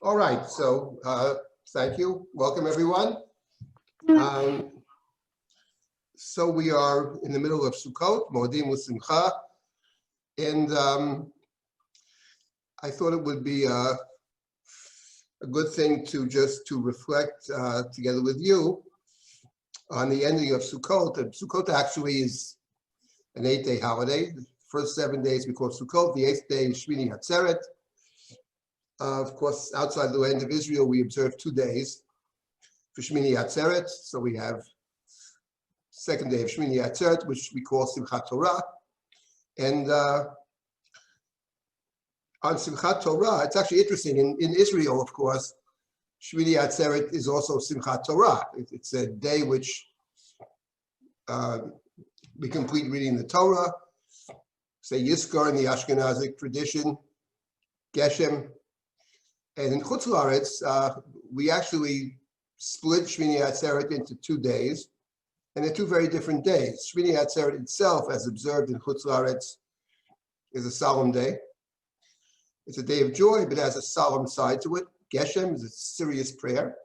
All right, so thank you. Welcome, everyone. So we are in the middle of Sukkot, Moedim L'Simcha, and I thought it would be a good thing to reflect together with you on the ending of Sukkot. And Sukkot actually is an 8-day holiday. The first 7 days we call Sukkot. The 8th day is Shemini Atzeret. Of course, outside the land of Israel, we observe 2 days for Shemini Atzeret. So we have second day of Shemini Atzeret, which we call Simchat Torah. And on Simchat Torah, it's actually interesting. In Israel, of course, Shemini Atzeret is also Simchat Torah. It's a day which we complete reading the Torah, say Yizkar in the Ashkenazic tradition, Geshem. And in Chutz La'aretz, we actually split Shemini Atzeret into 2 days, and they're 2 very different days. Shemini Atzeret itself, as observed in Chutz La'aretz, is a solemn day. It's a day of joy, but has a solemn side to it. Geshem is a serious prayer,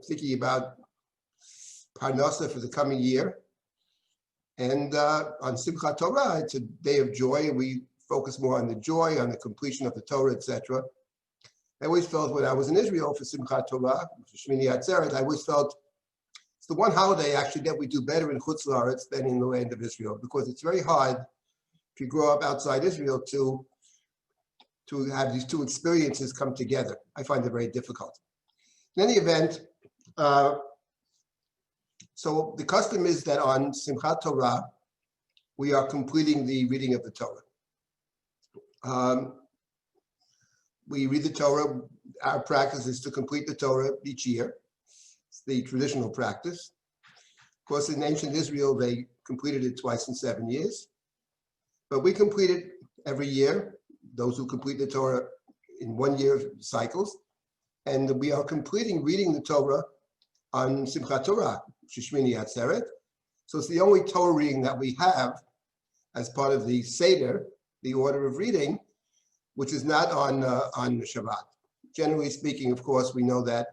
thinking about Parnasa for the coming year. And on Simchat Torah, it's a day of joy, and we focus more on the joy, on the completion of the Torah, etc. I always felt when I was in Israel for Simchat Torah, for Shemini Atzeret, I always felt it's the one holiday actually that we do better in Chutz La'aretz than in the land of Israel, because it's very hard if you grow up outside Israel to have these 2 experiences come together. I find it very difficult. In any event, so the custom is that on Simchat Torah, we are completing the reading of the Torah. We read the Torah. Our practice is to complete the Torah each year. It's the traditional practice. Of course, in ancient Israel, they completed it twice in 7 years. But we complete it every year, those who complete the Torah in 1 year cycles. And we are completing reading the Torah on Simchat Torah, Shemini Atzeret. So it's the only Torah reading that we have as part of the Seder, the order of reading, which is not on Shabbat. Generally speaking, of course, we know that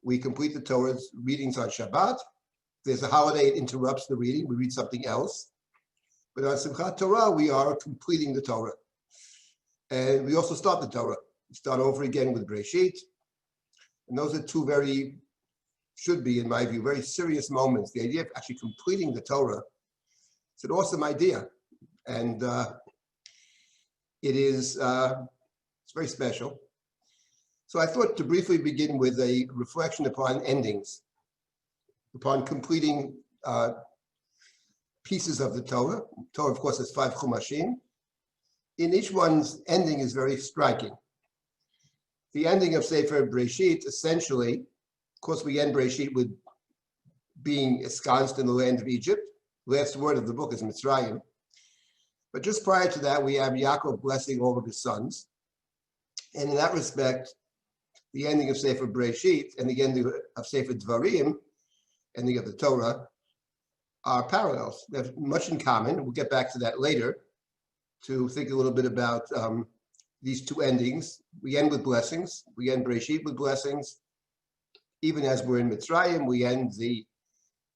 we complete the Torah's readings on Shabbat. If there's a holiday, it interrupts the reading. We read something else. But on Simchat Torah, we are completing the Torah. And we also start the Torah. We start over again with Breshit. And those are 2 should be, in my view, very serious moments. The idea of actually completing the Torah, it's an awesome idea. And it's very special. So I thought to briefly begin with a reflection upon endings, upon completing pieces of the Torah. Torah, of course, has 5 chumashim. In each one's ending is very striking. The ending of Sefer Breshit, essentially, of course, we end Breshit with being ensconced in the land of Egypt. The last word of the book is Mitzrayim. But just prior to that, we have Yaakov blessing all of his sons. And in that respect, the ending of Sefer Breshit and the ending of Sefer Dvarim, ending of the Torah, are parallels. They have much in common. We'll get back to that later to think a little bit about these 2 endings. We end with blessings. We end Breshit with blessings. Even as we're in Mitzrayim, we end the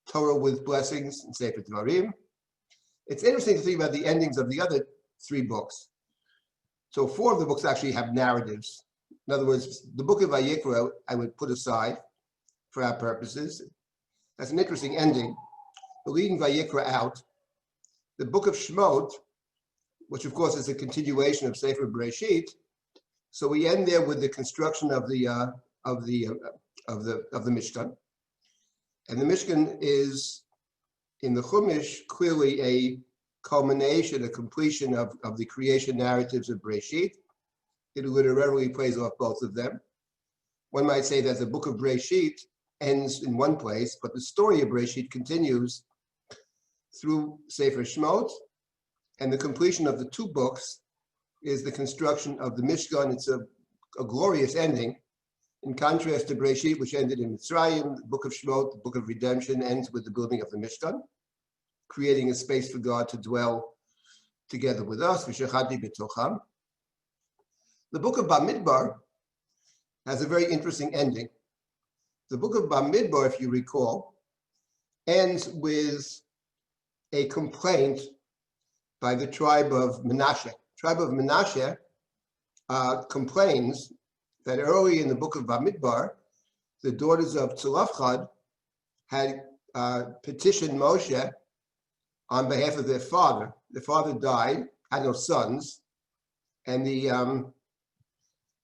Torah with blessings in Sefer Dvarim. It's interesting to think about the endings of the other 3 books. So 4 of the books actually have narratives. In other words, the book of Vayikra, I would put aside for our purposes. That's an interesting ending. But leaving Vayikra out, the book of Shemot, which of course is a continuation of Sefer Breshit, so we end there with the construction of the Mishkan. And the Mishkan is, in the Chumash, clearly a culmination, a completion of the creation narratives of Breshit. It literally plays off both of them. One might say that the book of Breshit ends in one place, but the story of Breshit continues through Sefer Shemot, and the completion of the 2 books is the construction of the Mishkan. It's a glorious ending. In contrast to Breshit, which ended in Mitzrayim, the book of Shemot, the book of redemption, ends with the building of the Mishkan, creating a space for God to dwell together with us. The book of Bamidbar has a very interesting ending. The book of Bamidbar, if you recall, ends with a complaint by the tribe of Menashe. Tribe of Menashe complains that early in the book of Bamidbar, the daughters of Tzulafchad had petitioned Moshe on behalf of their father. The father died, had no sons, and the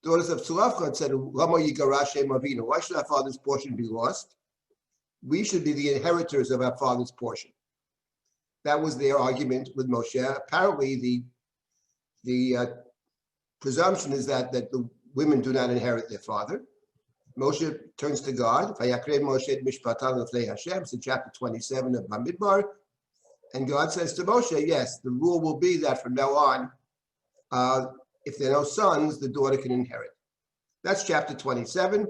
daughters of Tzulafchad said, Lama yigarashem avinu, why should our father's portion be lost? We should be the inheritors of our father's portion. That was their argument with Moshe. Apparently, the presumption is that the women do not inherit their father. Moshe turns to God. Vayakrev Moshe et mishpatan lefnei Hashem. It's in chapter 27 of Bamidbar. And God says to Moshe, yes, the rule will be that from now on, if there are no sons, the daughter can inherit. That's chapter 27.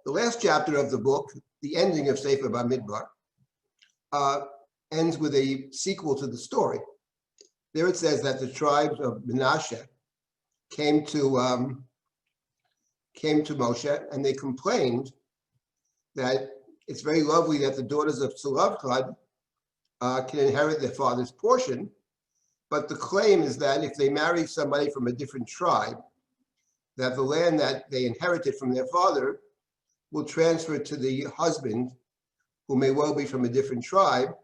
The last chapter of the book, the ending of Sefer Bamidbar, ends with a sequel to the story. There it says that the tribes of Menashe came to Moshe and they complained that it's very lovely that the daughters of Tzulafchad can inherit their father's portion, but the claim is that if they marry somebody from a different tribe, that the land that they inherited from their father will transfer to the husband, who may well be from a different tribe.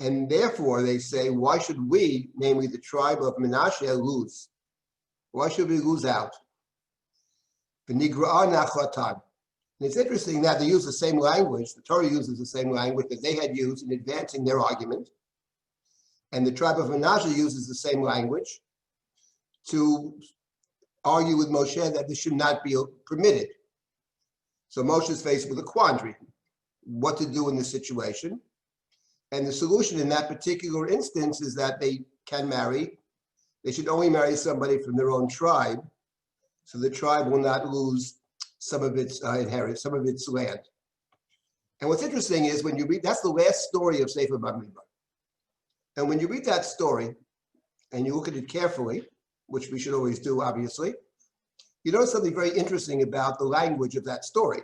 And therefore, they say, why should we, namely the tribe of Menashe, lose? Why should we lose out? And it's interesting that they use the same language. The Torah uses the same language that they had used in advancing their argument. And the tribe of Menashe uses the same language to argue with Moshe that this should not be permitted. So Moshe is faced with a quandary, what to do in this situation. And the solution in that particular instance is that they can marry. They should only marry somebody from their own tribe, so the tribe will not lose some of its inheritance, some of its land. And what's interesting is when you read, that's the last story of Sefer Bamidbar. And when you read that story and you look at it carefully, which we should always do, obviously, you notice something very interesting about the language of that story,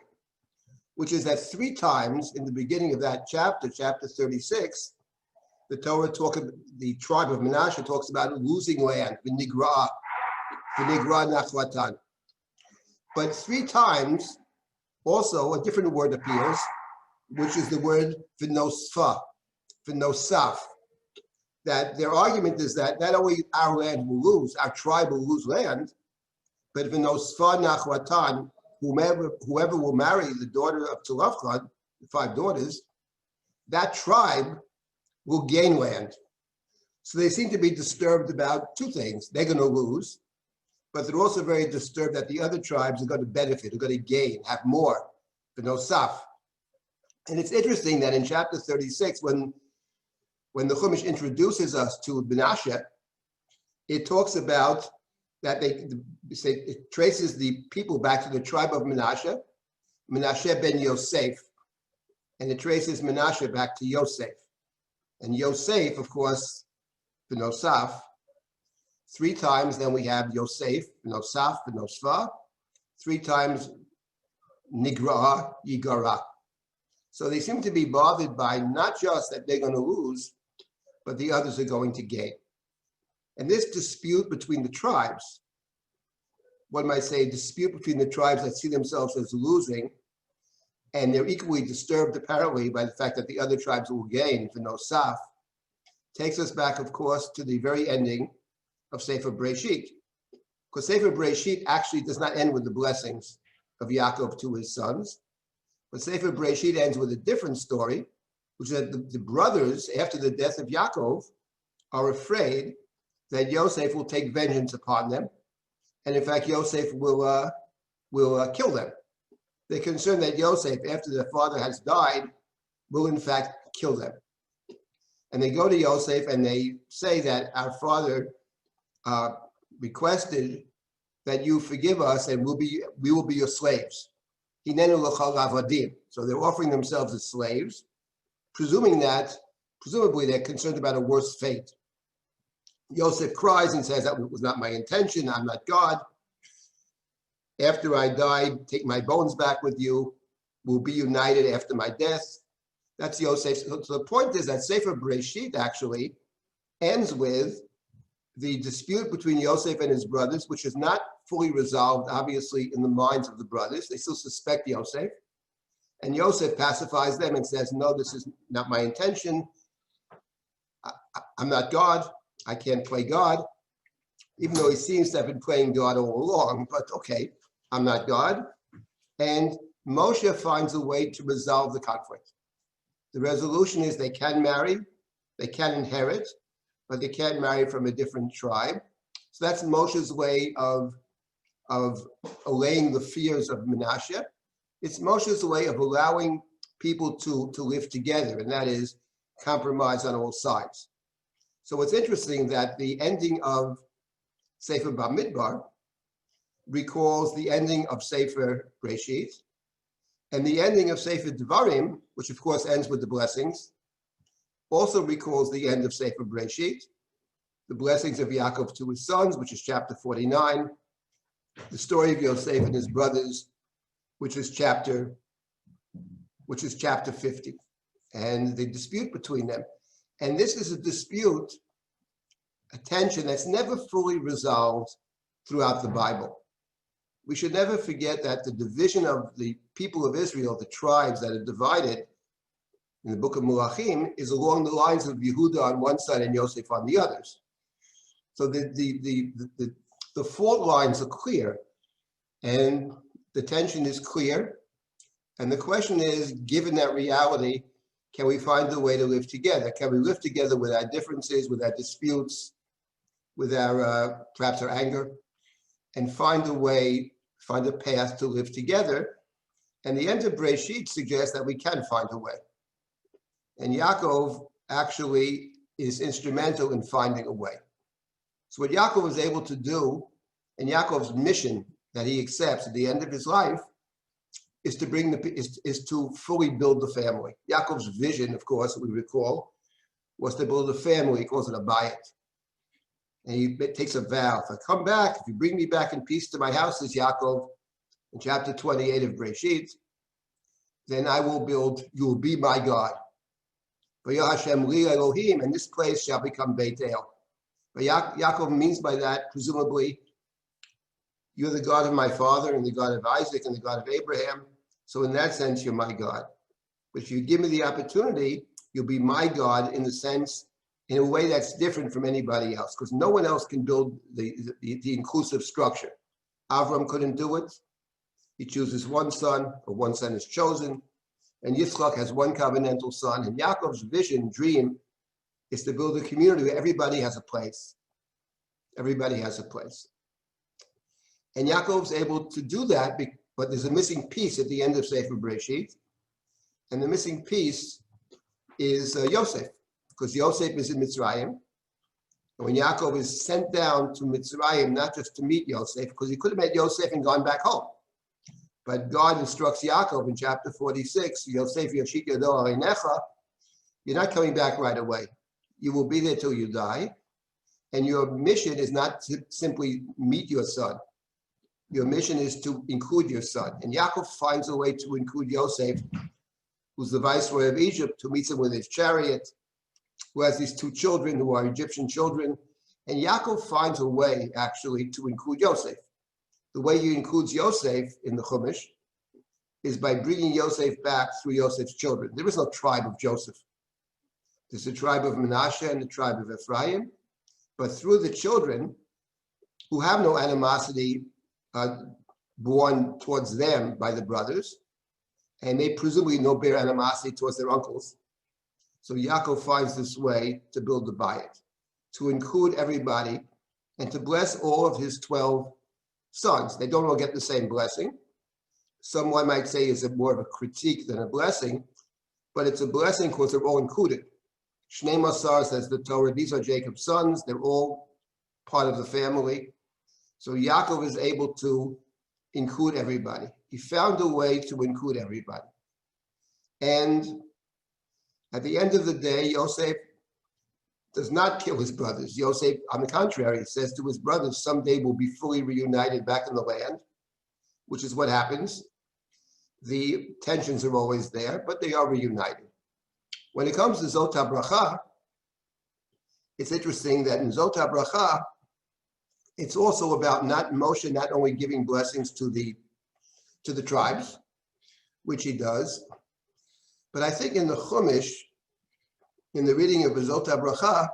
which is that 3 times in the beginning of that chapter, chapter 36, the the tribe of Menashe talks about losing land, v'nigra nachlatan. But 3 times, also a different word appears, which is the word v'nosfa, v'nosaf. That their argument is that not only our land will lose, our tribe will lose land, but v'nosfa nachlatan, whoever will marry the daughter of Tzulafchad, the 5 daughters, that tribe will gain land. So they seem to be disturbed about 2 things. They're going to lose, but they're also very disturbed that the other tribes are going to benefit, are going to gain, have more, v'nosaf. And it's interesting that in chapter 36, when the Chumash introduces us to Menashe, it talks about that it traces the people back to the tribe of Menashe, Menashe ben Yosef, and it traces Menashe back to Yosef. And Yosef, of course, B'nosaf, 3 times, then we have Yosef, B'nosaf, B'nosfa, 3 times Nigra, Yigara. So they seem to be bothered by not just that they're going to lose, but the others are going to gain. And this dispute between the tribes, one might say dispute between the tribes that see themselves as losing, and they're equally disturbed apparently by the fact that the other tribes will gain, the Nosaf, takes us back, of course, to the very ending of Sefer Breshit. Because Sefer Breshit actually does not end with the blessings of Yaakov to his sons, but Sefer Breshit ends with a different story, which is that the brothers, after the death of Yaakov, are afraid that Yosef will take vengeance upon them, and in fact, Yosef will kill them. They're concerned that Yosef, after their father has died, will in fact kill them. And they go to Yosef and they say that our father requested that you forgive us and we will be your slaves. So they're offering themselves as slaves, presumably they're concerned about a worse fate. Yosef cries and says, that was not my intention, I'm not God. after I die, take my bones back with you. We'll be united after my death. That's Yosef. So the point is that Sefer Bereshit actually ends with the dispute between Yosef and his brothers, which is not fully resolved, obviously, in the minds of the brothers. They still suspect Yosef. And Yosef pacifies them and says, no, this is not my intention. I'm not God. I can't play God, even though he seems to have been playing God all along. But okay, I'm not God. And Moshe finds a way to resolve the conflict. The resolution is they can marry, they can inherit, but they can't marry from a different tribe. So that's Moshe's way of allaying the fears of Menashe. It's Moshe's way of allowing people to live together, and that is compromise on all sides. So it's interesting that the ending of Sefer Bamidbar recalls the ending of Sefer Bereshit, and the ending of Sefer Devarim, which of course ends with the blessings, also recalls the end of Sefer Bereshit, the blessings of Yaakov to his sons, which is chapter 49, the story of Yosef and his brothers, which is chapter 50, and the dispute between them. And this is a dispute, a tension that's never fully resolved throughout the Bible. We should never forget that the division of the people of Israel, the tribes that are divided in the book of Melachim, is along the lines of Yehuda on one side and Yosef on the others. So the fault lines are clear, and the tension is clear. And the question is, given that reality, can we find a way to live together? Can we live together with our differences, with our disputes, with our perhaps our anger, and find a path to live together? And the end of Bereshit suggests that we can find a way. And Yaakov actually is instrumental in finding a way. So what Yaakov was able to do, and Yaakov's mission that he accepts at the end of his life, is to fully build the family. Yaakov's vision, of course, we recall, was to build a family. He calls it a bayit. And he takes a vow. If I come back, if you bring me back in peace to my house, says Yaakov, in chapter 28 of Bereshit, then I will build, you will be my God. Hashem li Elohim, and this place shall become Beit El. But Yaakov means by that, presumably, you're the God of my father and the God of Isaac and the God of Abraham. So in that sense, you're my God. But if you give me the opportunity, you'll be my God in a way that's different from anybody else, because no one else can build the inclusive structure. Avram couldn't do it. He chooses one son, or one son is chosen. And Yitzchak has one covenantal son. And Yaakov's vision, dream, is to build a community where everybody has a place. Everybody has a place. And Yaakov's able to do that, but there's a missing piece at the end of Sefer Bereshit. And the missing piece is Yosef, because Yosef is in Mitzrayim. And when Yaakov is sent down to Mitzrayim, not just to meet Yosef, because he could have met Yosef and gone back home. But God instructs Yaakov in chapter 46, Yosef Yoshit Yado Areinecha, you're not coming back right away. You will be there till you die. And your mission is not to simply meet your son. Your mission is to include your son. And Yaakov finds a way to include Yosef, who's the viceroy of Egypt, who meets him with his chariot, who has these two children who are Egyptian children. And Yaakov finds a way, actually, to include Yosef. The way he includes Yosef in the Chumash is by bringing Yosef back through Yosef's children. There is no tribe of Joseph. There's a tribe of Menashe and the tribe of Ephraim. But through the children, who have no animosity born towards them by the brothers, and they presumably no bear animosity towards their uncles. So Yaakov finds this way to build the bayit, to include everybody, and to bless all of his 12 sons. They don't all get the same blessing. Someone might say is more of a critique than a blessing, but it's a blessing because they're all included. Shnei Masar says the Torah, these are Jacob's sons. They're all part of the family. So Yaakov is able to include everybody. He found a way to include everybody. And at the end of the day, Yosef does not kill his brothers. Yosef, on the contrary, says to his brothers, someday we'll be fully reunited back in the land. which is what happens. The tensions are always there, but they are reunited. When it comes to Zot HaBracha, it's interesting that in Zot HaBracha, it's also about Moshe not only giving blessings to the tribes, which he does, but I think in the Chumash, in the reading of Zot HaBracha,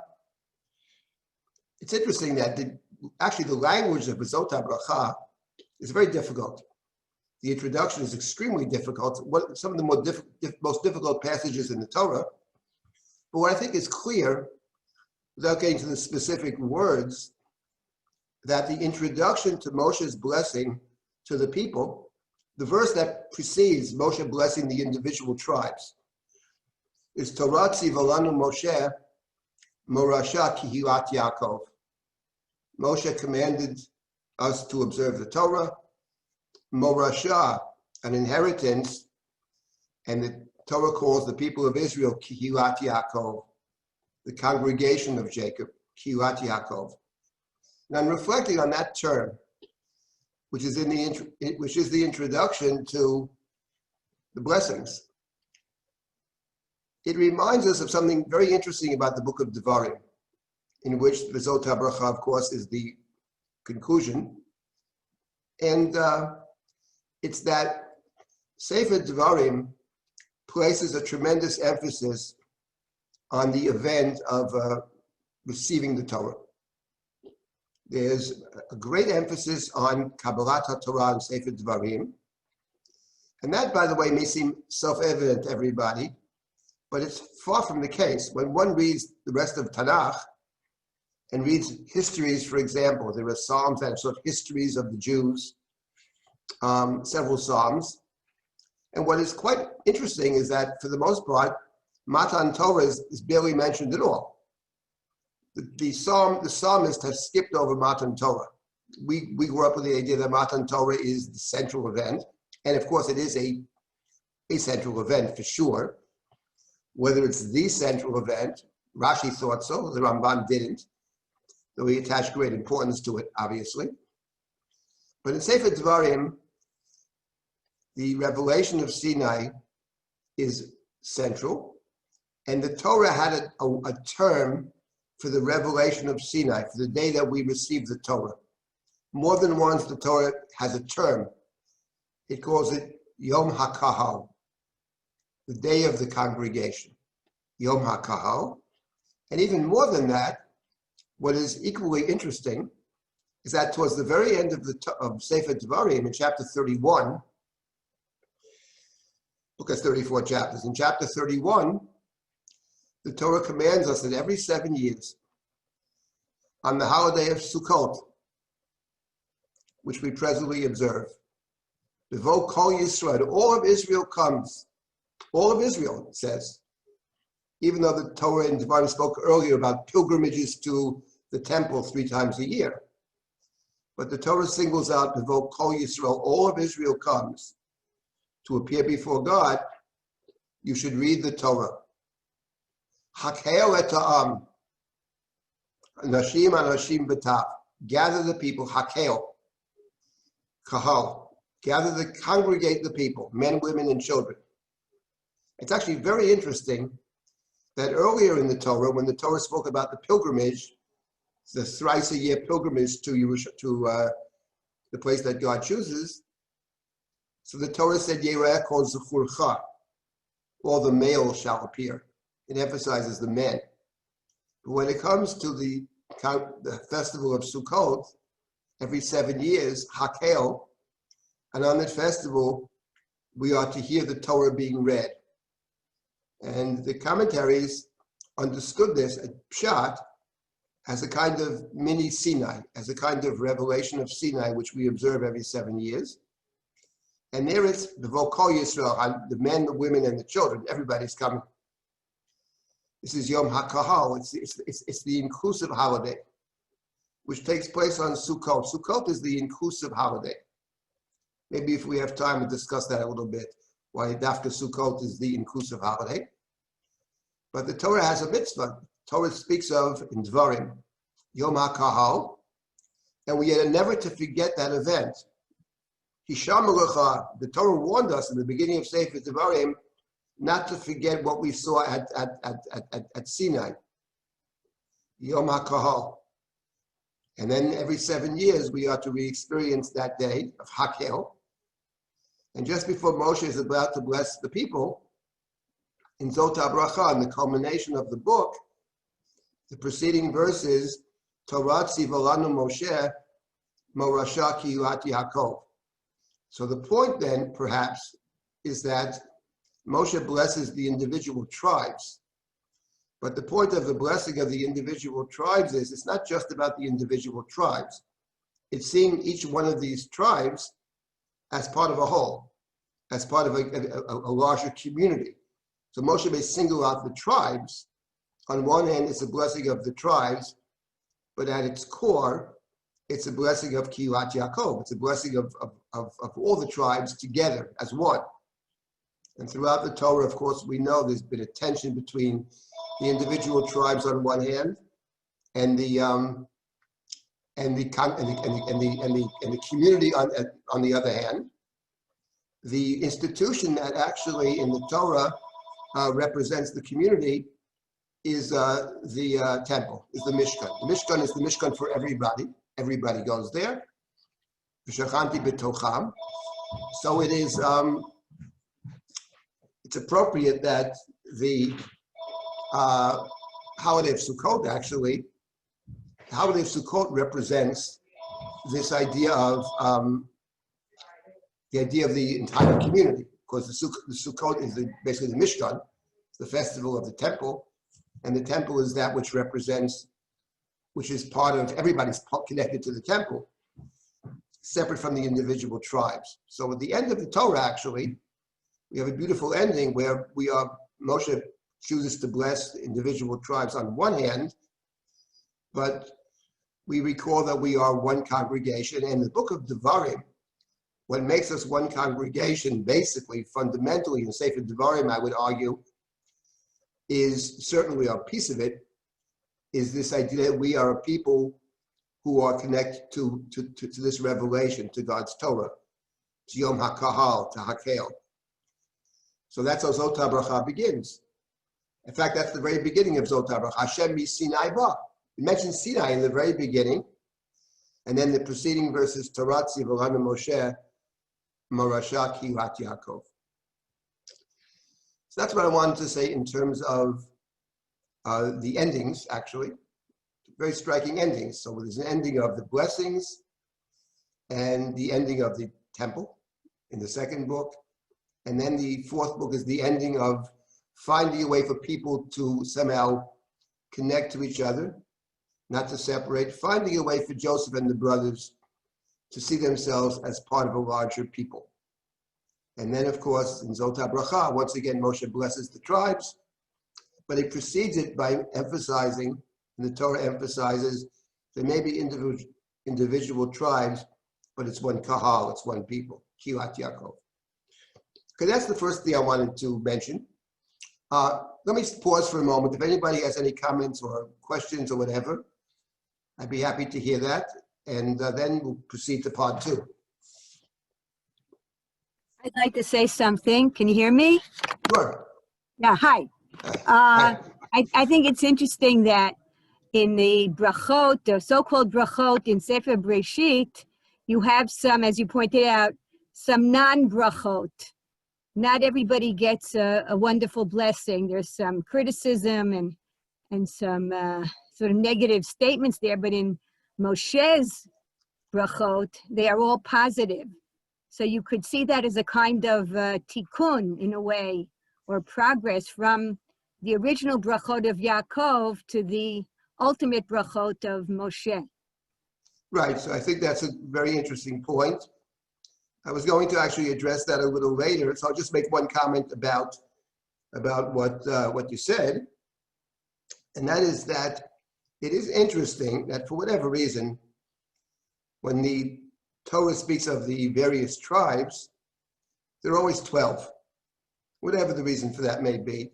it's interesting that the language of Zot HaBracha is very difficult. The introduction is extremely difficult, some of the most difficult passages in the Torah. But what I think is clear, without getting to the specific words, that the introduction to Moshe's blessing to the people, the verse that precedes Moshe blessing the individual tribes, is Torah tzivalanu Moshe morasha kihilat Yaakov. Moshe commanded us to observe the Torah, morasha, an inheritance, and the Torah calls the people of Israel kihilat Yaakov, the congregation of Jacob, kihilat Yaakov. Now, I'm reflecting on that term, which is the introduction to the blessings. It reminds us of something very interesting about the book of Devarim, in which the Zot HaBracha, of course, is the conclusion. And it's that Sefer Devarim places a tremendous emphasis on the event of receiving the Torah. There's a great emphasis on Kabbalat HaTorah and Sefer Devarim. And that, by the way, may seem self-evident to everybody, but it's far from the case. When one reads the rest of Tanakh and reads histories, for example, there are Psalms that are sort of histories of the Jews, several Psalms. And what is quite interesting is that, for the most part, Matan Torah is barely mentioned at all. The psalmist has skipped over Matan Torah. We grew up with the idea that Matan Torah is the central event. And of course, it is a central event for sure. Whether it's the central event, Rashi thought so, the Ramban didn't, though he attached great importance to it, obviously. But in Sefer Devarim, the revelation of Sinai is central, and the Torah had a term for the revelation of Sinai, for the day that we received the Torah. More than once, the Torah has a term. It calls it Yom HaKahal, the day of the congregation, Yom HaKahal. And even more than that, what is equally interesting is that towards the very end of Sefer Devarim, in chapter 31, book has 34 chapters. In chapter 31, the Torah commands us that every 7 years, on the holiday of Sukkot, which we presently observe, Bevo Kol Yisrael, all of Israel comes. All of Israel, it says. Even though the Torah in Devarim spoke earlier about pilgrimages to the temple 3 times a year. But the Torah singles out Bevo Kol Yisrael, all of Israel comes to appear before God. You should read the Torah. Hakel et ha'am, nashim anashim b'tav. Gather the people, hakel, kahal. Congregate the people, men, women, and children. It's actually very interesting that earlier in the Torah, when the Torah spoke about the pilgrimage, the thrice a year pilgrimage to the place that God chooses, so the Torah said, Yereh kol zechurcha, all the males shall appear. It emphasizes the men. But when it comes to the festival of Sukkot, every 7 years, hakel, and on that festival, we are to hear the Torah being read. And the commentaries understood this at Pshat as a kind of mini Sinai, as a kind of revelation of Sinai, which we observe every 7 years. And there is the Vokol Yisrael, the men, the women, and the children. Everybody's coming. This is Yom HaKahal. It's the inclusive holiday, which takes place on Sukkot. Sukkot is the inclusive holiday. Maybe if we have time, we'll discuss that a little bit, why Dafka Sukkot is the inclusive holiday. But the Torah has a mitzvah. Torah speaks of, in Dvarim, Yom HaKahal, and we are never to forget that event. The Torah warned us in the beginning of Sefer Devarim not to forget what we saw at Sinai, Yom HaKahal. And then every 7 years, we are to re-experience that day of Hakel. And just before Moshe is about to bless the people, in Zot HaBracha, in the culmination of the book, the preceding verses, Torah tzivolanu Moshe, Morasha Kilat Yaakov. So the point then, perhaps, is that Moshe blesses the individual tribes. But the point of the blessing of the individual tribes is it's not just about the individual tribes. It's seeing each one of these tribes as part of a whole, as part of a larger community. So Moshe may single out the tribes. On one hand, it's a blessing of the tribes, but at its core, it's a blessing of Kilat Yaakov. It's a blessing of all the tribes together as one. And throughout the Torah, of course, we know there's been a tension between the individual tribes on one hand and the community on the other hand. The institution that actually in the Torah represents the community is the temple, is the Mishkan. The Mishkan is the Mishkan for everybody. Everybody goes there. So it is. It's appropriate that the holiday of Sukkot represents this idea of the entire community, because the Sukkot is basically the Mishkan, the festival of the temple, and the temple is that which represents, which is part of everybody's connected to the temple, separate from the individual tribes. So at the end of the Torah, actually, we have a beautiful ending where Moshe chooses to bless individual tribes on one hand, but we recall that we are one congregation. And the book of Devarim, what makes us one congregation, basically, fundamentally, in Sefer Devarim, I would argue, is certainly a piece of it, is this idea that we are a people who are connected to this revelation, to God's Torah, to Yom HaKahal, to Hakel. So that's how Zot HaBracha begins. In fact, that's the very beginning of Zot HaBracha. Hashem mi Sinai ba. It mentions Sinai in the very beginning, and then the preceding verses, Torah tzivolanu Moshe, Morasha Kilat Yaakov. So that's what I wanted to say in terms of the endings, actually. Very striking endings. So there's an ending of the blessings and the ending of the temple in the second book. And then the fourth book is the ending of finding a way for people to somehow connect to each other, not to separate, finding a way for Joseph and the brothers to see themselves as part of a larger people. And then, of course, in Zot HaBracha, once again, Moshe blesses the tribes, but he precedes it by emphasizing, and the Torah emphasizes, there may be individual tribes, but it's one kahal, it's one people, Kilat Yaakov. Okay, that's the first thing I wanted to mention. Let me pause for a moment. If anybody has any comments or questions or whatever, I'd be happy to hear that. And then we'll proceed to part two. I'd like to say something. Can you hear me? Sure. Yeah, hi. Hi. I think it's interesting that in the brachot, the so-called brachot in Sefer Breshit, you have some, as you pointed out, some non-brachot. Not everybody gets a wonderful blessing. There's some criticism and some sort of negative statements there, but in Moshe's brachot, they are all positive. So you could see that as a kind of tikkun, in a way, or progress from the original brachot of Yaakov to the ultimate brachot of Moshe. Right, so I think that's a very interesting point. I was going to actually address that a little later, so I'll just make one comment about what you said, and that is that it is interesting that for whatever reason, when the Torah speaks of the various tribes, there are always 12, whatever the reason for that may be.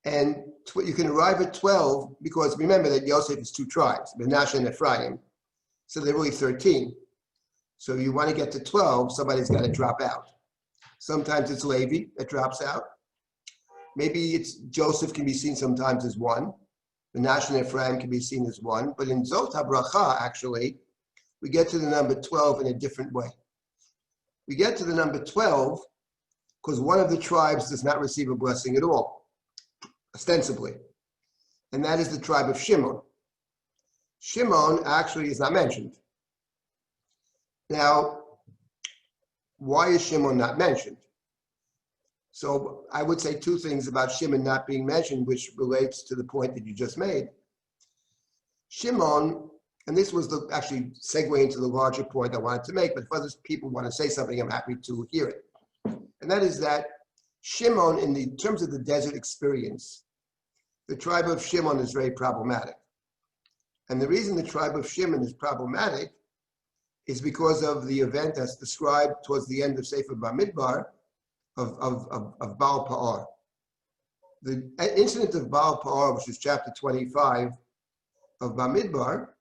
And you can arrive at 12 because remember that Yosef is two tribes, Menashe and Ephraim, so they're really 13. So you want to get to 12, somebody's got to drop out. Sometimes it's Levi that drops out. Maybe it's Joseph can be seen sometimes as one. Menashe and Ephraim can be seen as one. But in Zot HaBracha, actually, we get to the number 12 in a different way. We get to the number 12 because one of the tribes does not receive a blessing at all, ostensibly. And that is the tribe of Shimon. Shimon actually is not mentioned. Now, why is Shimon not mentioned? So I would say two things about Shimon not being mentioned, which relates to the point that you just made. Shimon, and this was the actually segue into the larger point I wanted to make, but if other people want to say something, I'm happy to hear it. And that is that Shimon, in the terms of the desert experience, the tribe of Shimon is very problematic. And the reason the tribe of Shimon is problematic is because of the event that's described towards the end of Sefer Bamidbar of Baal Pa'ar. The incident of Baal Pa'ar, which is chapter 25 of Bamidbar,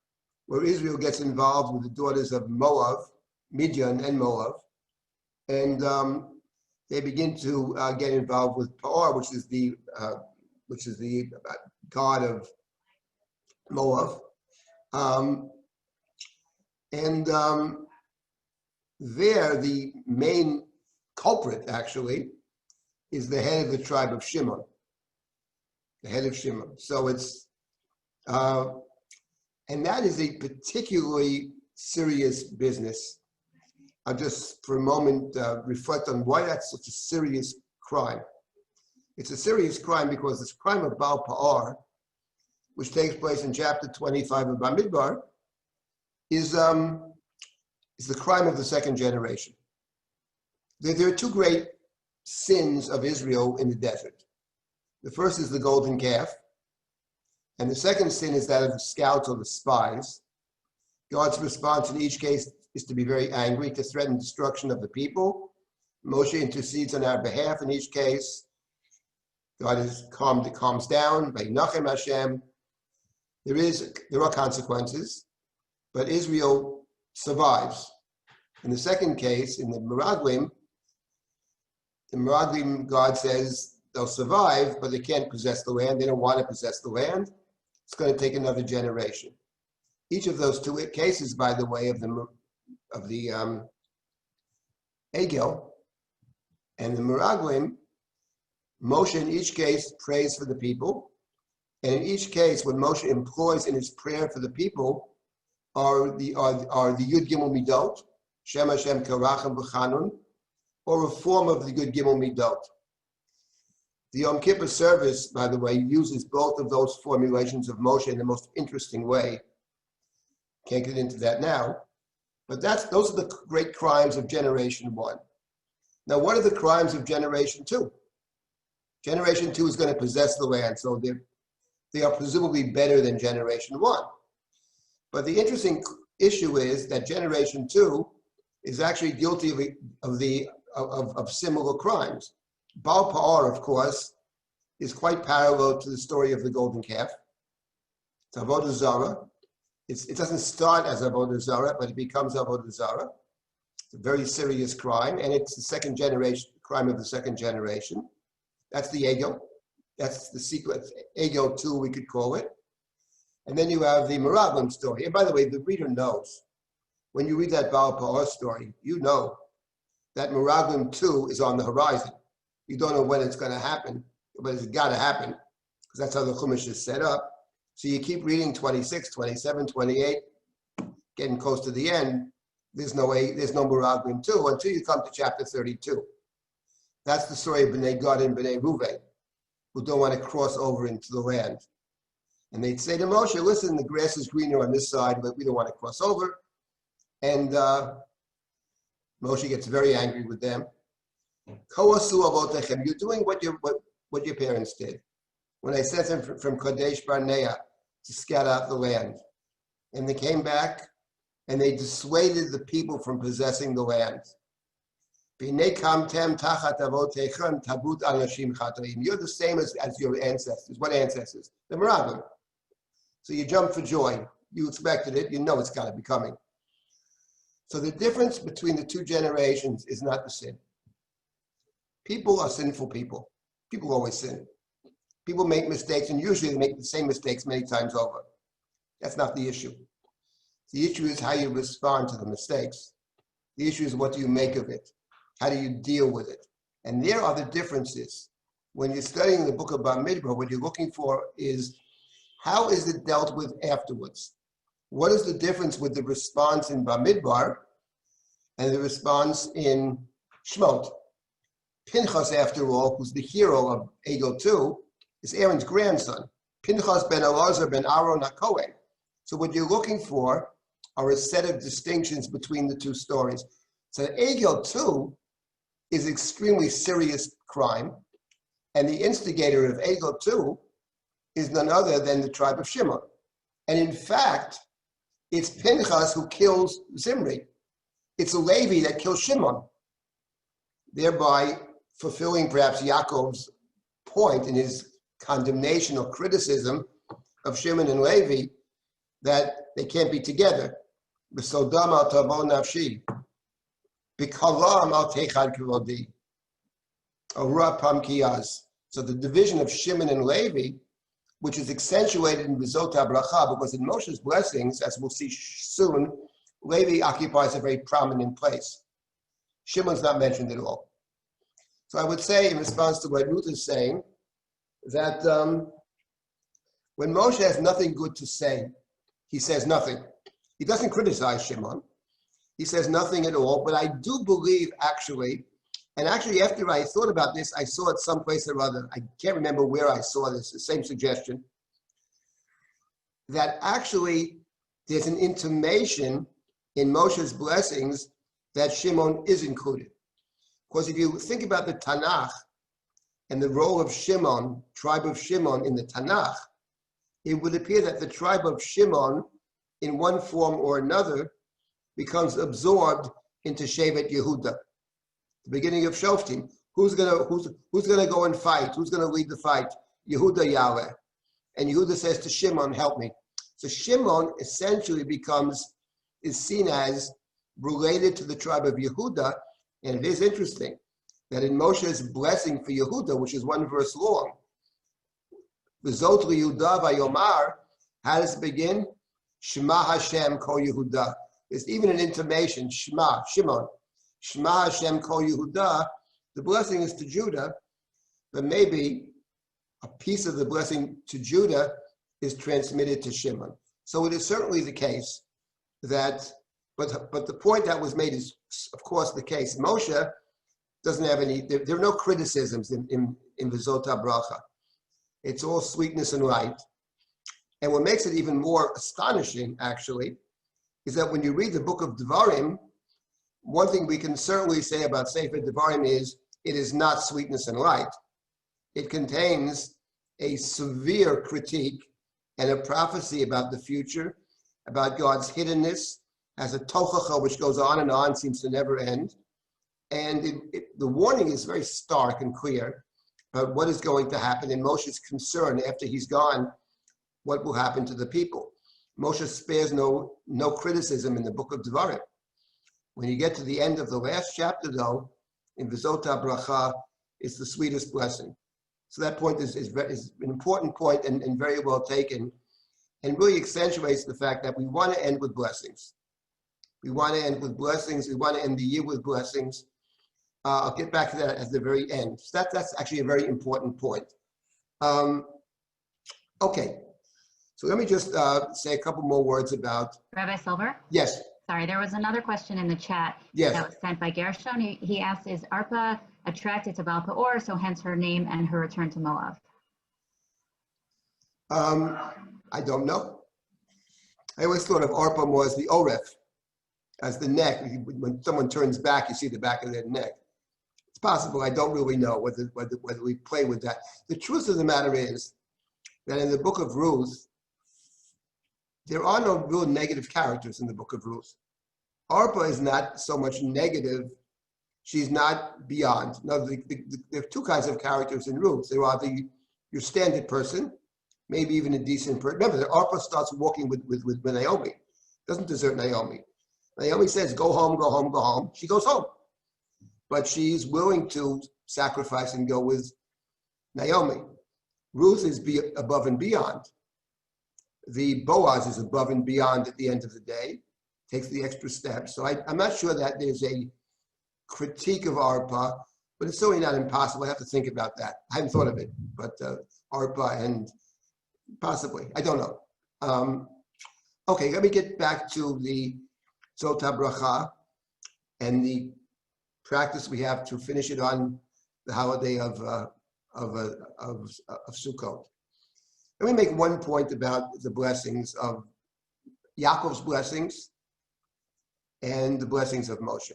where Israel gets involved with the daughters of Moab, Midian and Moab, and they begin to get involved with Pa'ar, which is the god of Moab. There, the main culprit, actually, is the head of the tribe of Shimon. The head of Shimon. So it's, and that is a particularly serious business. I'll just, for a moment, reflect on why that's such a serious crime. It's a serious crime because this crime of Baal Pa'ar, which takes place in chapter 25 of Bamidbar, is the crime of the second generation. There are two great sins of Israel in the desert. The first is the golden calf, and the second sin is that of the scouts or the spies. God's response in each case is to be very angry, to threaten destruction of the people. Moshe intercedes on our behalf in each case. God is calms down. Vayinachem Hashem. There are consequences, but Israel survives. In the second case, in the Meraglim, God says they'll survive, but they can't possess the land. They don't want to possess the land. It's going to take another generation. Each of those two cases, by the way, of the Egel and the Meraglim, Moshe in each case prays for the people. And in each case, what Moshe employs in his prayer for the people are the Yud Gimel Midot, Shem Hashem Karachem B'Chanun, or a form of the Yud Gimel Midot. The Yom Kippur service, by the way, uses both of those formulations of Moshe in the most interesting way. Can't get into that now, but those are the great crimes of generation one. Now, what are the crimes of generation two? Generation two is going to possess the land, so they are presumably better than generation one. But the interesting issue is that generation two is actually guilty of similar crimes. Baal Pa'ar, of course, is quite parallel to the story of the golden calf. It's Avodah Zarah. It doesn't start as Avodah Zarah, but it becomes Avodah Zarah. It's a very serious crime, and it's the second generation crime of the second generation. That's the Egel. That's the secret. Egel 2, we could call it. And then you have the Meraglim story. And by the way, the reader knows. When you read that Baal Pa'ar story, you know that Meraglim 2 is on the horizon. You don't know when it's going to happen, but it's got to happen, because that's how the Chumash is set up. So you keep reading 26, 27, 28, getting close to the end. There's no Meraglim 2 until you come to chapter 32. That's the story of Bnei Gad and Bnei Ruvain, who don't want to cross over into the land. And they'd say to Moshe, listen, the grass is greener on this side, but we don't want to cross over. And Moshe gets very angry with them. You're doing what your parents did. When I sent them from Kadesh Barnea to scout out the land. And they came back and they dissuaded the people from possessing the land. You're the same as your ancestors. What ancestors? The Meraglim. So you jump for joy. You expected it. You know it's got to be coming. So the difference between the two generations is not the sin. People are sinful people. People always sin. People make mistakes, and usually they make the same mistakes many times over. That's not the issue. The issue is how you respond to the mistakes. The issue is what do you make of it? How do you deal with it? And there are the differences. When you're studying the book of Bamidbar, what you're looking for is how is it dealt with afterwards? What is the difference with the response in Bamidbar and the response in Shmot? Pinchas, after all, who's the hero of Egel 2, is Aaron's grandson. Pinchas ben Elazar ben Aaron HaKohen. So what you're looking for are a set of distinctions between the two stories. So Egel 2 is extremely serious crime, and the instigator of Egel 2 is none other than the tribe of Shimon. And in fact, it's Pinchas who kills Zimri. It's a Levi that kills Shimon, thereby fulfilling perhaps Yaakov's point in his condemnation or criticism of Shimon and Levi that they can't be together. B'sodam al tavo nafshi, b'kalam al techad kivodi, ora pam kiyaz. So the division of Shimon and Levi, which is accentuated in V'zot HaBracha, because in Moshe's blessings, as we'll see soon, Levi occupies a very prominent place. Shimon's not mentioned at all. So I would say, in response to what Ruth is saying, that when Moshe has nothing good to say, he says nothing. He doesn't criticize Shimon. He says nothing at all. But I do believe, actually, and actually after I thought about this, I saw it someplace or other. I can't remember where I saw this, the same suggestion, that actually there's an intimation in Moshe's blessings that Shimon is included. Because if you think about the Tanakh and the role of Shimon, tribe of Shimon in the Tanakh, it would appear that the tribe of Shimon, in one form or another, becomes absorbed into Shevet Yehuda, the beginning of Shoftim. Who's gonna go and fight? Who's gonna lead the fight? Yehuda Yahweh. And Yehuda says to Shimon, help me. So Shimon essentially is seen as related to the tribe of Yehuda. And it is interesting that in Moshe's blessing for Yehuda, which is one verse long, V'zot liYehuda vayomar, how does it begin? Shema Hashem kol Yehuda. There's even an intimation, Shema, Shimon. Shema Hashem kol Yehuda. The blessing is to Judah, but maybe a piece of the blessing to Judah is transmitted to Shimon. So it is certainly the case that, but the point that was made is, of course, the case. Moshe doesn't have any, there are no criticisms in V'zot HaBracha. It's all sweetness and light. And what makes it even more astonishing, actually, is that when you read the book of Devarim, one thing we can certainly say about Sefer Devarim is it is not sweetness and light. It contains a severe critique and a prophecy about the future, about God's hiddenness, has a tochacha which goes on and on, seems to never end. And the warning is very stark and clear about what is going to happen, and Moshe's concern after he's gone, what will happen to the people. Moshe spares no criticism in the book of Devarim. When you get to the end of the last chapter, though, in V'zot HaBracha, it's the sweetest blessing. So that point is an important point and very well taken, and really accentuates the fact that we want to end with blessings. We want to end with blessings. We want to end the year with blessings. I'll get back to that at the very end. So that's actually a very important point. Okay, so let me just say a couple more words about... Rabbi Silber? Yes. Sorry, there was another question in the chat that was sent by Gershon. He asked, is Arpa attracted to Baal Peor, so hence her name and her return to Moab? I don't know. I always thought of Arpa more as the Oref, as the neck. When someone turns back, you see the back of their neck. It's possible. I don't really know whether we play with that. The truth of the matter is that in the book of Ruth, there are no real negative characters in the book of Ruth. Arpa is not so much negative. She's not beyond. No, there are two kinds of characters in Ruth. There are your standard person, maybe even a decent person. Remember, Arpa starts walking with Naomi, doesn't desert Naomi. Naomi says, go home, go home, go home. She goes home. But she's willing to sacrifice and go with Naomi. Ruth is above and beyond. The Boaz is above and beyond at the end of the day, takes the extra step. So I'm not sure that there's a critique of Arpa, but it's certainly not impossible. I have to think about that. I hadn't thought of it, but Arpa and possibly, I don't know. Okay, let me get back to the Zota Bracha and the practice we have to finish it on the holiday of Sukkot. Let me make one point about the blessings of Yaakov's blessings and the blessings of Moshe.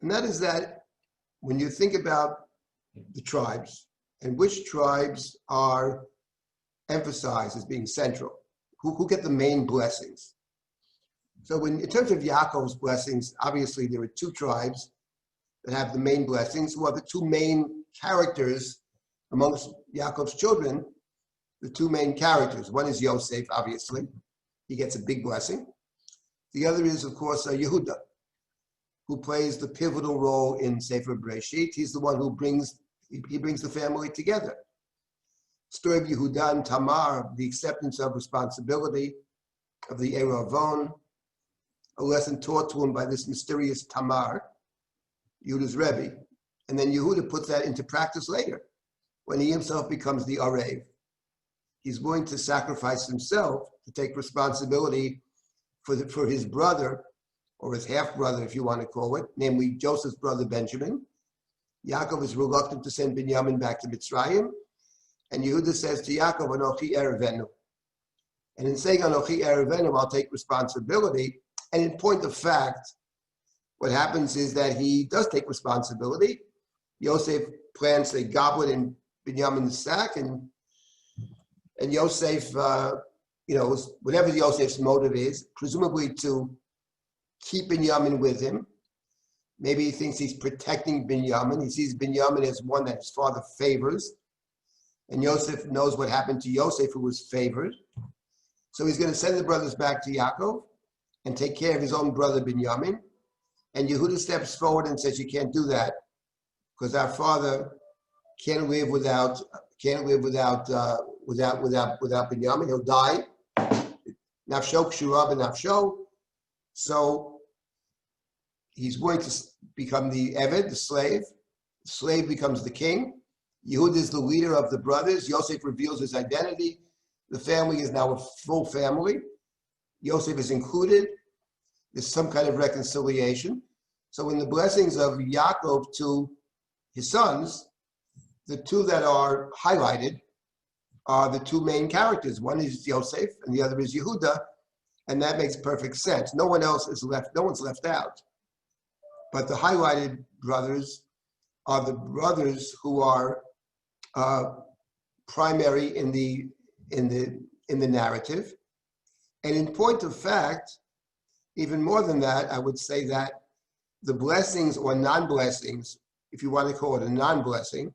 And that is that when you think about the tribes and which tribes are emphasized as being central, who get the main blessings. So in terms of Yaakov's blessings, obviously there are two tribes that have the main blessings, who are the two main characters amongst Yaakov's children, the two main characters. One is Yosef, obviously. He gets a big blessing. The other is, of course, Yehuda, who plays the pivotal role in Sefer Breshit. He's the one who brings the family together. Story of Yehuda and Tamar, the acceptance of responsibility of the Eravon, a lesson taught to him by this mysterious Tamar, Yehuda's Rebbe. And then Yehuda puts that into practice later, when he himself becomes the Arev. He's willing to sacrifice himself to take responsibility for his brother, or his half-brother, if you want to call it, namely Joseph's brother Benjamin. Yaakov is reluctant to send Binyamin back to Mitzrayim, and Yehuda says to Yaakov, Anochi erevenu. And in saying Anochi erevenu, I'll take responsibility. And in point of fact, what happens is that he does take responsibility. Yosef plants a goblet in Binyamin's sack, and Yosef, whatever Yosef's motive is, presumably to keep Binyamin with him. Maybe he thinks he's protecting Binyamin. He sees Binyamin as one that his father favors. And Yosef knows what happened to Yosef, who was favored. So he's going to send the brothers back to Yaakov and take care of his own brother Binyamin. And Yehuda steps forward and says, you can't do that, because our father can't live without Binyamin. He'll die. Nafsho kshura b'nafsho. So he's going to become the Eved, the slave. The slave becomes the king. Yehuda is the leader of the brothers. Yosef reveals his identity. The family is now a full family. Yosef is included. There's some kind of reconciliation. So in the blessings of Yaakov to his sons, the two that are highlighted are the two main characters. One is Yosef and the other is Yehuda, and that makes perfect sense. No one else is left, no one's left out. But the highlighted brothers are the brothers who are primary in the narrative. And in point of fact, even more than that, I would say that the blessings or non-blessings, if you want to call it a non-blessing,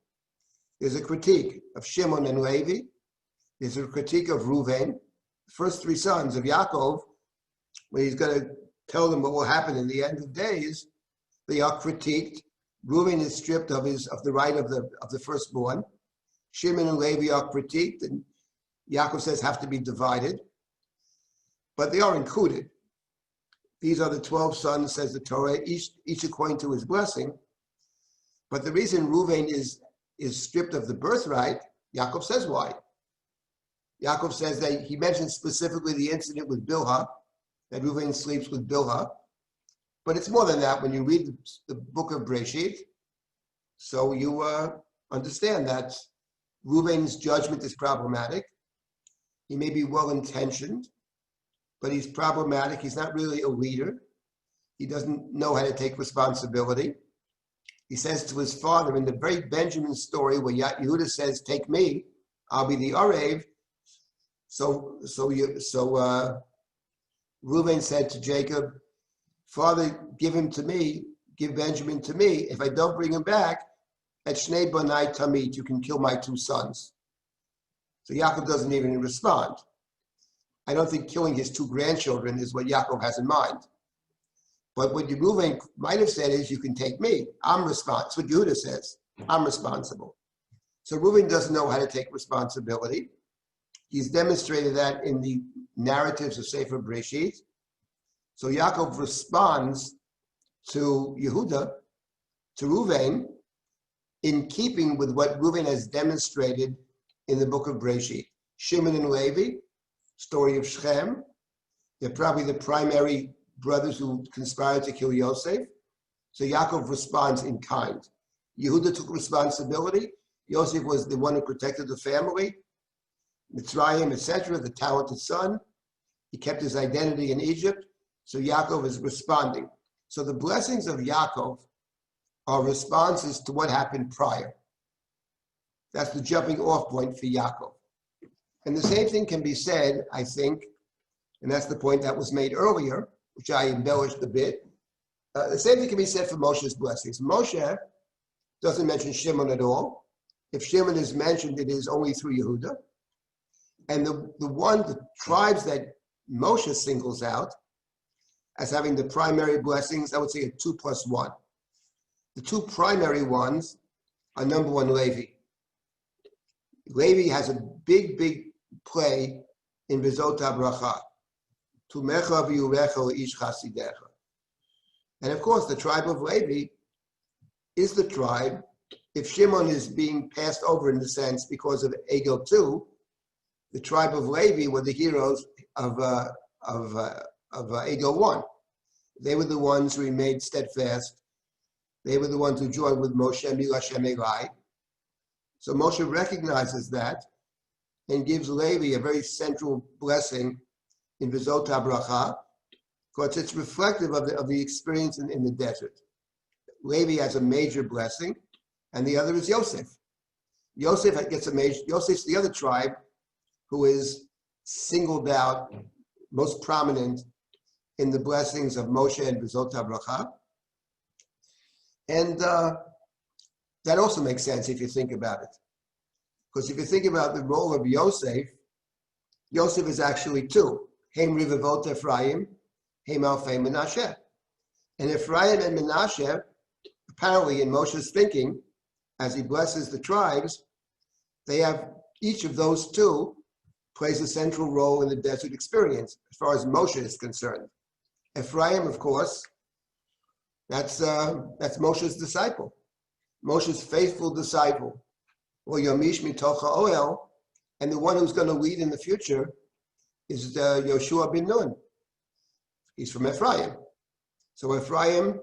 there's a critique of Shimon and Levi. There's a critique of Reuven, the first three sons of Yaakov, where he's going to tell them what will happen in the end of days. They are critiqued. Reuven is stripped of the right of the firstborn. Shimon and Levi are critiqued, and Yaakov says have to be divided. But they are included. These are the 12 sons, says the Torah, each according to his blessing. But the reason Reuven is stripped of the birthright, Yaakov says why. Yaakov says that he mentions specifically the incident with Bilhah, that Reuven sleeps with Bilhah. But it's more than that when you read the book of Breshit. So you understand that Reuven's judgment is problematic. He may be well-intentioned, but he's problematic. He's not really a leader. He doesn't know how to take responsibility. He says to his father in the very Benjamin story where Yehuda says, take me, I'll be the Arev. So Reuven said to Jacob, Father, give him to me, give Benjamin to me. If I don't bring him back, at Shnei Banai Tamit, you can kill my two sons. So Yaakov doesn't even respond. I don't think killing his 2 grandchildren is what Yaakov has in mind. But what Reuven might have said is, you can take me. I'm responsible. That's what Yehuda says. I'm responsible. So Reuven doesn't know how to take responsibility. He's demonstrated that in the narratives of Sefer Breshit. So Yaakov responds to Yehuda, to Reuven, in keeping with what Reuven has demonstrated in the book of Breshit. Shimon and Levi, story of Shechem. They're probably the primary brothers who conspired to kill Yosef. So Yaakov responds in kind. Yehuda took responsibility. Yosef was the one who protected the family. Mitzrayim, etc., the talented son. He kept his identity in Egypt. So Yaakov is responding. So the blessings of Yaakov are responses to what happened prior. That's the jumping off point for Yaakov. And the same thing can be said, I think, and that's the point that was made earlier, which I embellished a bit. The same thing can be said for Moshe's blessings. Moshe doesn't mention Shimon at all. If Shimon is mentioned, it is only through Yehuda. And the tribes that Moshe singles out as having the primary blessings, I would say a 2 plus 1. The 2 primary ones are number 1, Levi. Levi has a big play in Bezot HaBracha. Tumecha v'yurecha ish chasidecha. And of course, the tribe of Levi is the tribe. If Shimon is being passed over in the sense because of Egel 2, the tribe of Levi were the heroes of Egel 1. They were the ones who remained steadfast. They were the ones who joined with Moshe Mil Hashem Elai. So Moshe recognizes that and gives Levi a very central blessing in Bezot HaBracha, because it's reflective of the experience in the desert. Levi has a major blessing, and the other is Yosef. Yosef gets a major. Yosef's the other tribe who is singled out, most prominent in the blessings of Moshe and Bezot HaBracha. And that also makes sense if you think about it. Because if you think about the role of Yosef, Yosef is actually 2. Heim Rivavot Ephraim, Heim Alfei Menashe. And Ephraim and Menashe, apparently in Moshe's thinking, as he blesses the tribes, they have, each of those 2 plays a central role in the desert experience, as far as Moshe is concerned. Ephraim, of course, that's Moshe's disciple, Moshe's faithful disciple, or Yomish Mitocha Oel, and the one who's going to lead in the future is Yoshua bin Nun. He's from Ephraim. So Ephraim,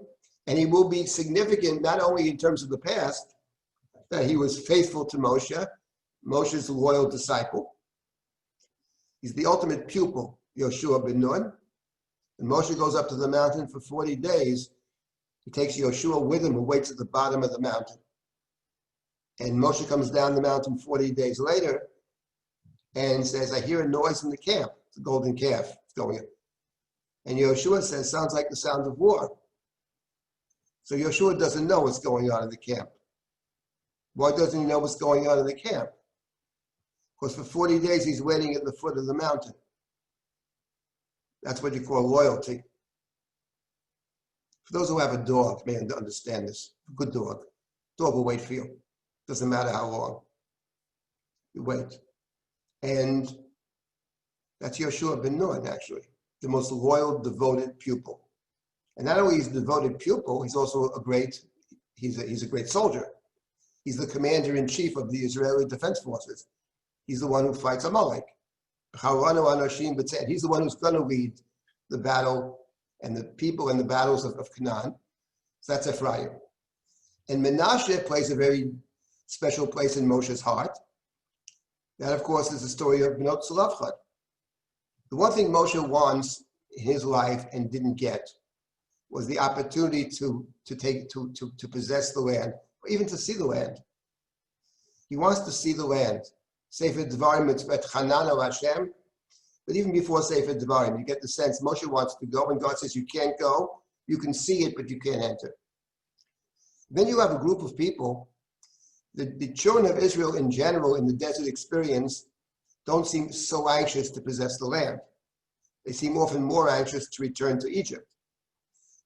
and he will be significant not only in terms of the past, that he was faithful to Moshe, Moshe's loyal disciple. He's the ultimate pupil, Yoshua bin Nun. And Moshe goes up to the mountain for 40 days. He takes Yoshua with him, who waits at the bottom of the mountain. And Moshe comes down the mountain 40 days later and says, I hear a noise in the camp. It's a golden calf. It's going in. And Yoshua says, sounds like the sound of war. So Yoshua doesn't know what's going on in the camp. Why doesn't he know what's going on in the camp? Because for 40 days he's waiting at the foot of the mountain. That's what you call loyalty. For those who have a dog, may understand this. A good dog. Dog will wait for you. Doesn't matter how long. You wait. And that's Yoshua bin Nun, actually. The most loyal, devoted pupil. And not only is he a devoted pupil, he's also a great soldier. He's the commander-in-chief of the Israeli Defense Forces. He's the one who fights Amalek. He's the one who's going to lead the battle and the people in the battles of Canaan. So that's Ephraim. And Menashe plays a very special place in Moshe's heart. That, of course, is the story of Bnot Tzlafchad. The one thing Moshe wants in his life and didn't get was the opportunity to possess the land, or even to see the land. He wants to see the land. Sefer Devarim mitzvah Chanan al Hashem. But even before Sefer Devarim, you get the sense Moshe wants to go, and God says you can't go. You can see it, but you can't enter. Then you have a group of people. The children of Israel in general in the desert experience don't seem so anxious to possess the land. They seem often more anxious to return to Egypt.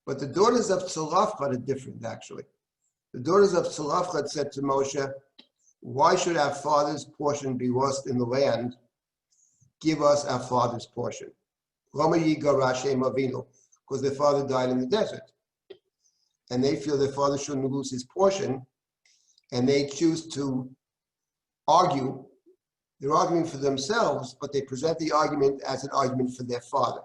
But the daughters of Tzalafchad are different, actually. The daughters of Tzalafchad said to Moshe, why should our father's portion be lost in the land? Give us our father's portion. Because their father died in the desert. And they feel their father shouldn't lose his portion, and they choose to argue. They're arguing for themselves, but they present the argument as an argument for their father.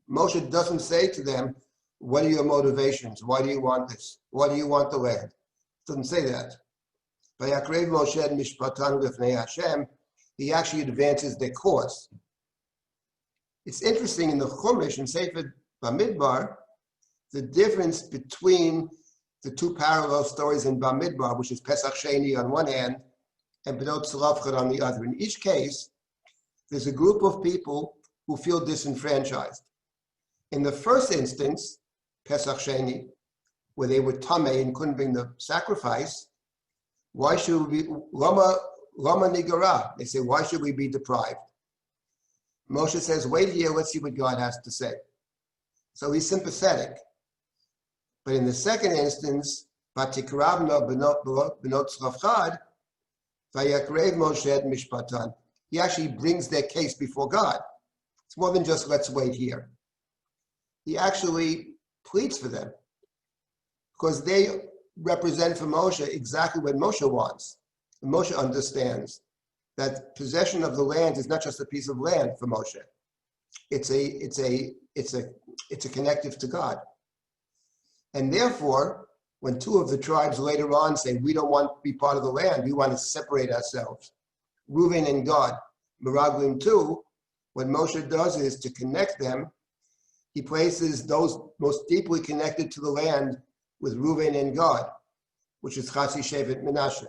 Moshe doesn't say to them, what are your motivations? Why do you want this? Why do you want the land? Doesn't say that. He actually advances their cause. It's interesting in the Chumash and Sefer Bamidbar, the difference between the two parallel stories in Bamidbar, which is Pesach Sheni on one hand and Bnot Tzalafchad on the other. In each case, there's a group of people who feel disenfranchised. In the first instance, Pesach Sheni, where they were tamei and couldn't bring the sacrifice, why should we be, Lama Nigara? They say, why should we be deprived? Moshe says, wait here, let's see what God has to say. So he's sympathetic. But in the second instance, Vatikravna Bnot Tzalafchad, Vayakrev Moshe Mishpatan. He actually brings their case before God. It's more than just let's wait here. He actually pleads for them because they represent for Moshe exactly what Moshe wants. And Moshe understands that possession of the land is not just a piece of land for Moshe. It's a connective to God. And therefore, when two of the tribes later on say, we don't want to be part of the land, we want to separate ourselves, Reuven and God, Meraglim too, what Moshe does is to connect them. He places those most deeply connected to the land with Reuven and God, which is Chatzi Shevet Menashe.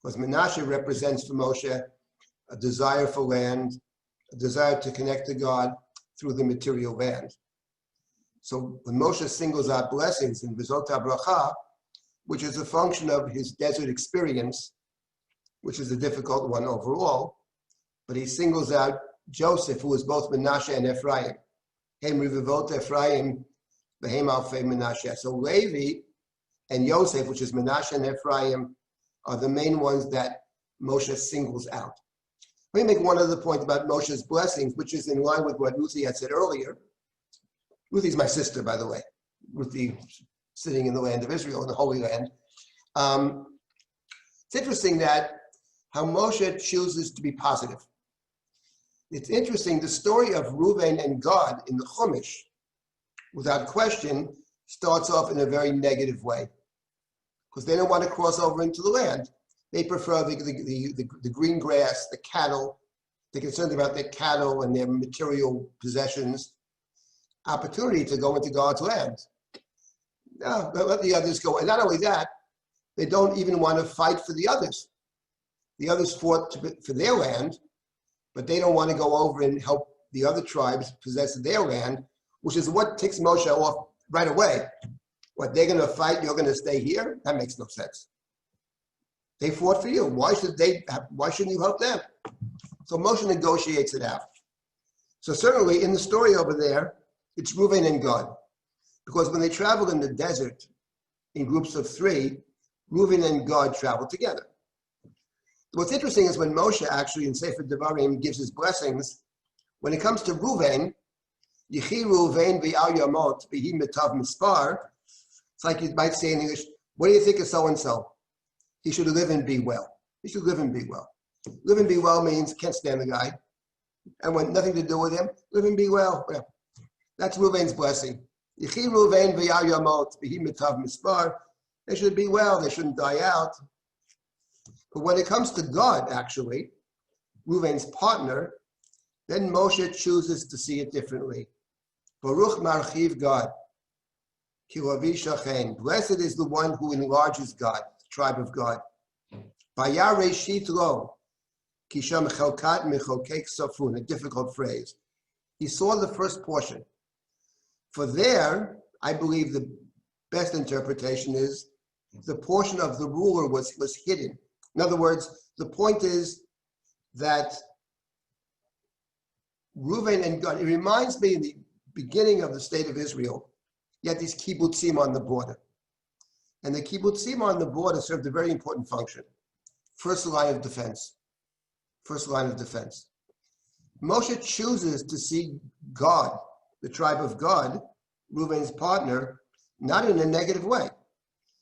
Because Menashe represents for Moshe a desire for land, a desire to connect to God through the material land. So when Moshe singles out blessings in V'zot HaBracha, which is a function of his desert experience, which is a difficult one overall, but he singles out Joseph, who was both Menashe and Ephraim. Hem Rivivot Ephraim, Behem Alfei Menashe. So Levi and Yosef, which is Menashe and Ephraim, are the main ones that Moshe singles out. Let me make one other point about Moshe's blessings, which is in line with what Ruthie had said earlier. Ruthie's my sister, by the way. Ruthie sitting in the land of Israel, in the Holy Land. It's interesting that how Moshe chooses to be positive. It's interesting, the story of Reuven and God in the Chumash, without question, starts off in a very negative way. Because they don't want to cross over into the land. They prefer the green grass, the cattle. They're concerned about their cattle and their material possessions. Opportunity to go into God's land. No, let the others go. And not only that, they don't even want to fight for the others. The others fought for their land, but they don't want to go over and help the other tribes possess their land, which is what ticks Moshe off right away. What, they're going to fight, you're going to stay here? That makes no sense. They fought for you. Why shouldn't you help them? So Moshe negotiates it out. So certainly in the story over there, it's Reuven and God. Because when they traveled in the desert in groups of three, Reuven and God traveled together. What's interesting is when Moshe actually in Sefer Devarim gives his blessings, when it comes to Reuven, Yichi Reuven v'al yamot v'hi metav mispar, it's like you might say in English, what do you think of so-and-so? He should live and be well. He should live and be well. Live and be well means can't stand the guy. And want nothing to do with him, live and be well. Well, that's Reuven's blessing. Yichi Reuven v'al yamot v'hi metav mispar. They should be well, they shouldn't die out. But when it comes to God, actually, Reuven's partner, then Moshe chooses to see it differently. Baruch marchiv God. Blessed is the one who enlarges God, the tribe of God. A difficult phrase. He saw the first portion. For there, I believe the best interpretation is the portion of the ruler was hidden. In other words, the point is that Reuven and God, it reminds me in the beginning of the state of Israel, you had these kibbutzim on the border. And the kibbutzim on the border served a very important function. First line of defense. First line of defense. Moshe chooses to see God, the tribe of God, Reuven's partner, not in a negative way.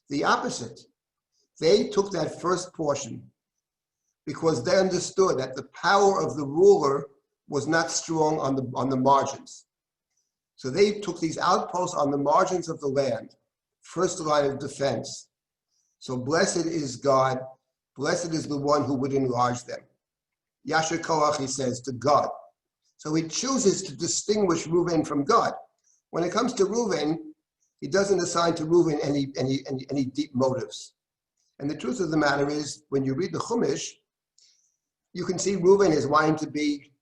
The opposite. They took that first portion because they understood that the power of the ruler was not strong on the margins. So they took these outposts on the margins of the land, first line of defense. So blessed is God, blessed is the one who would enlarge them. Yasher Koach, he says, to God. So he chooses to distinguish Reuven from God. When it comes to Reuven, he doesn't assign to Reuven any deep motives. And the truth of the matter is, when you read the Chumash, you can see Reuven is wanting to be,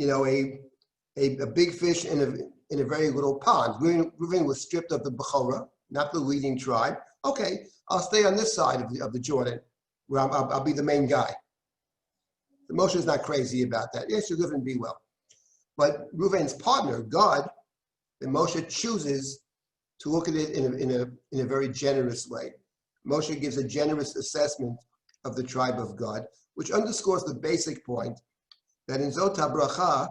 a big fish in a very little pond. Reuven was stripped of the Bechorah, not the leading tribe. Okay, I'll stay on this side of the Jordan, where I'll be the main guy. The Moshe is not crazy about that. Yes, you live and be well. But Reuven's partner, God, the Moshe chooses to look at it in a very generous way. Moshe gives a generous assessment of the tribe of God, which underscores the basic point that in Zot HaBracha,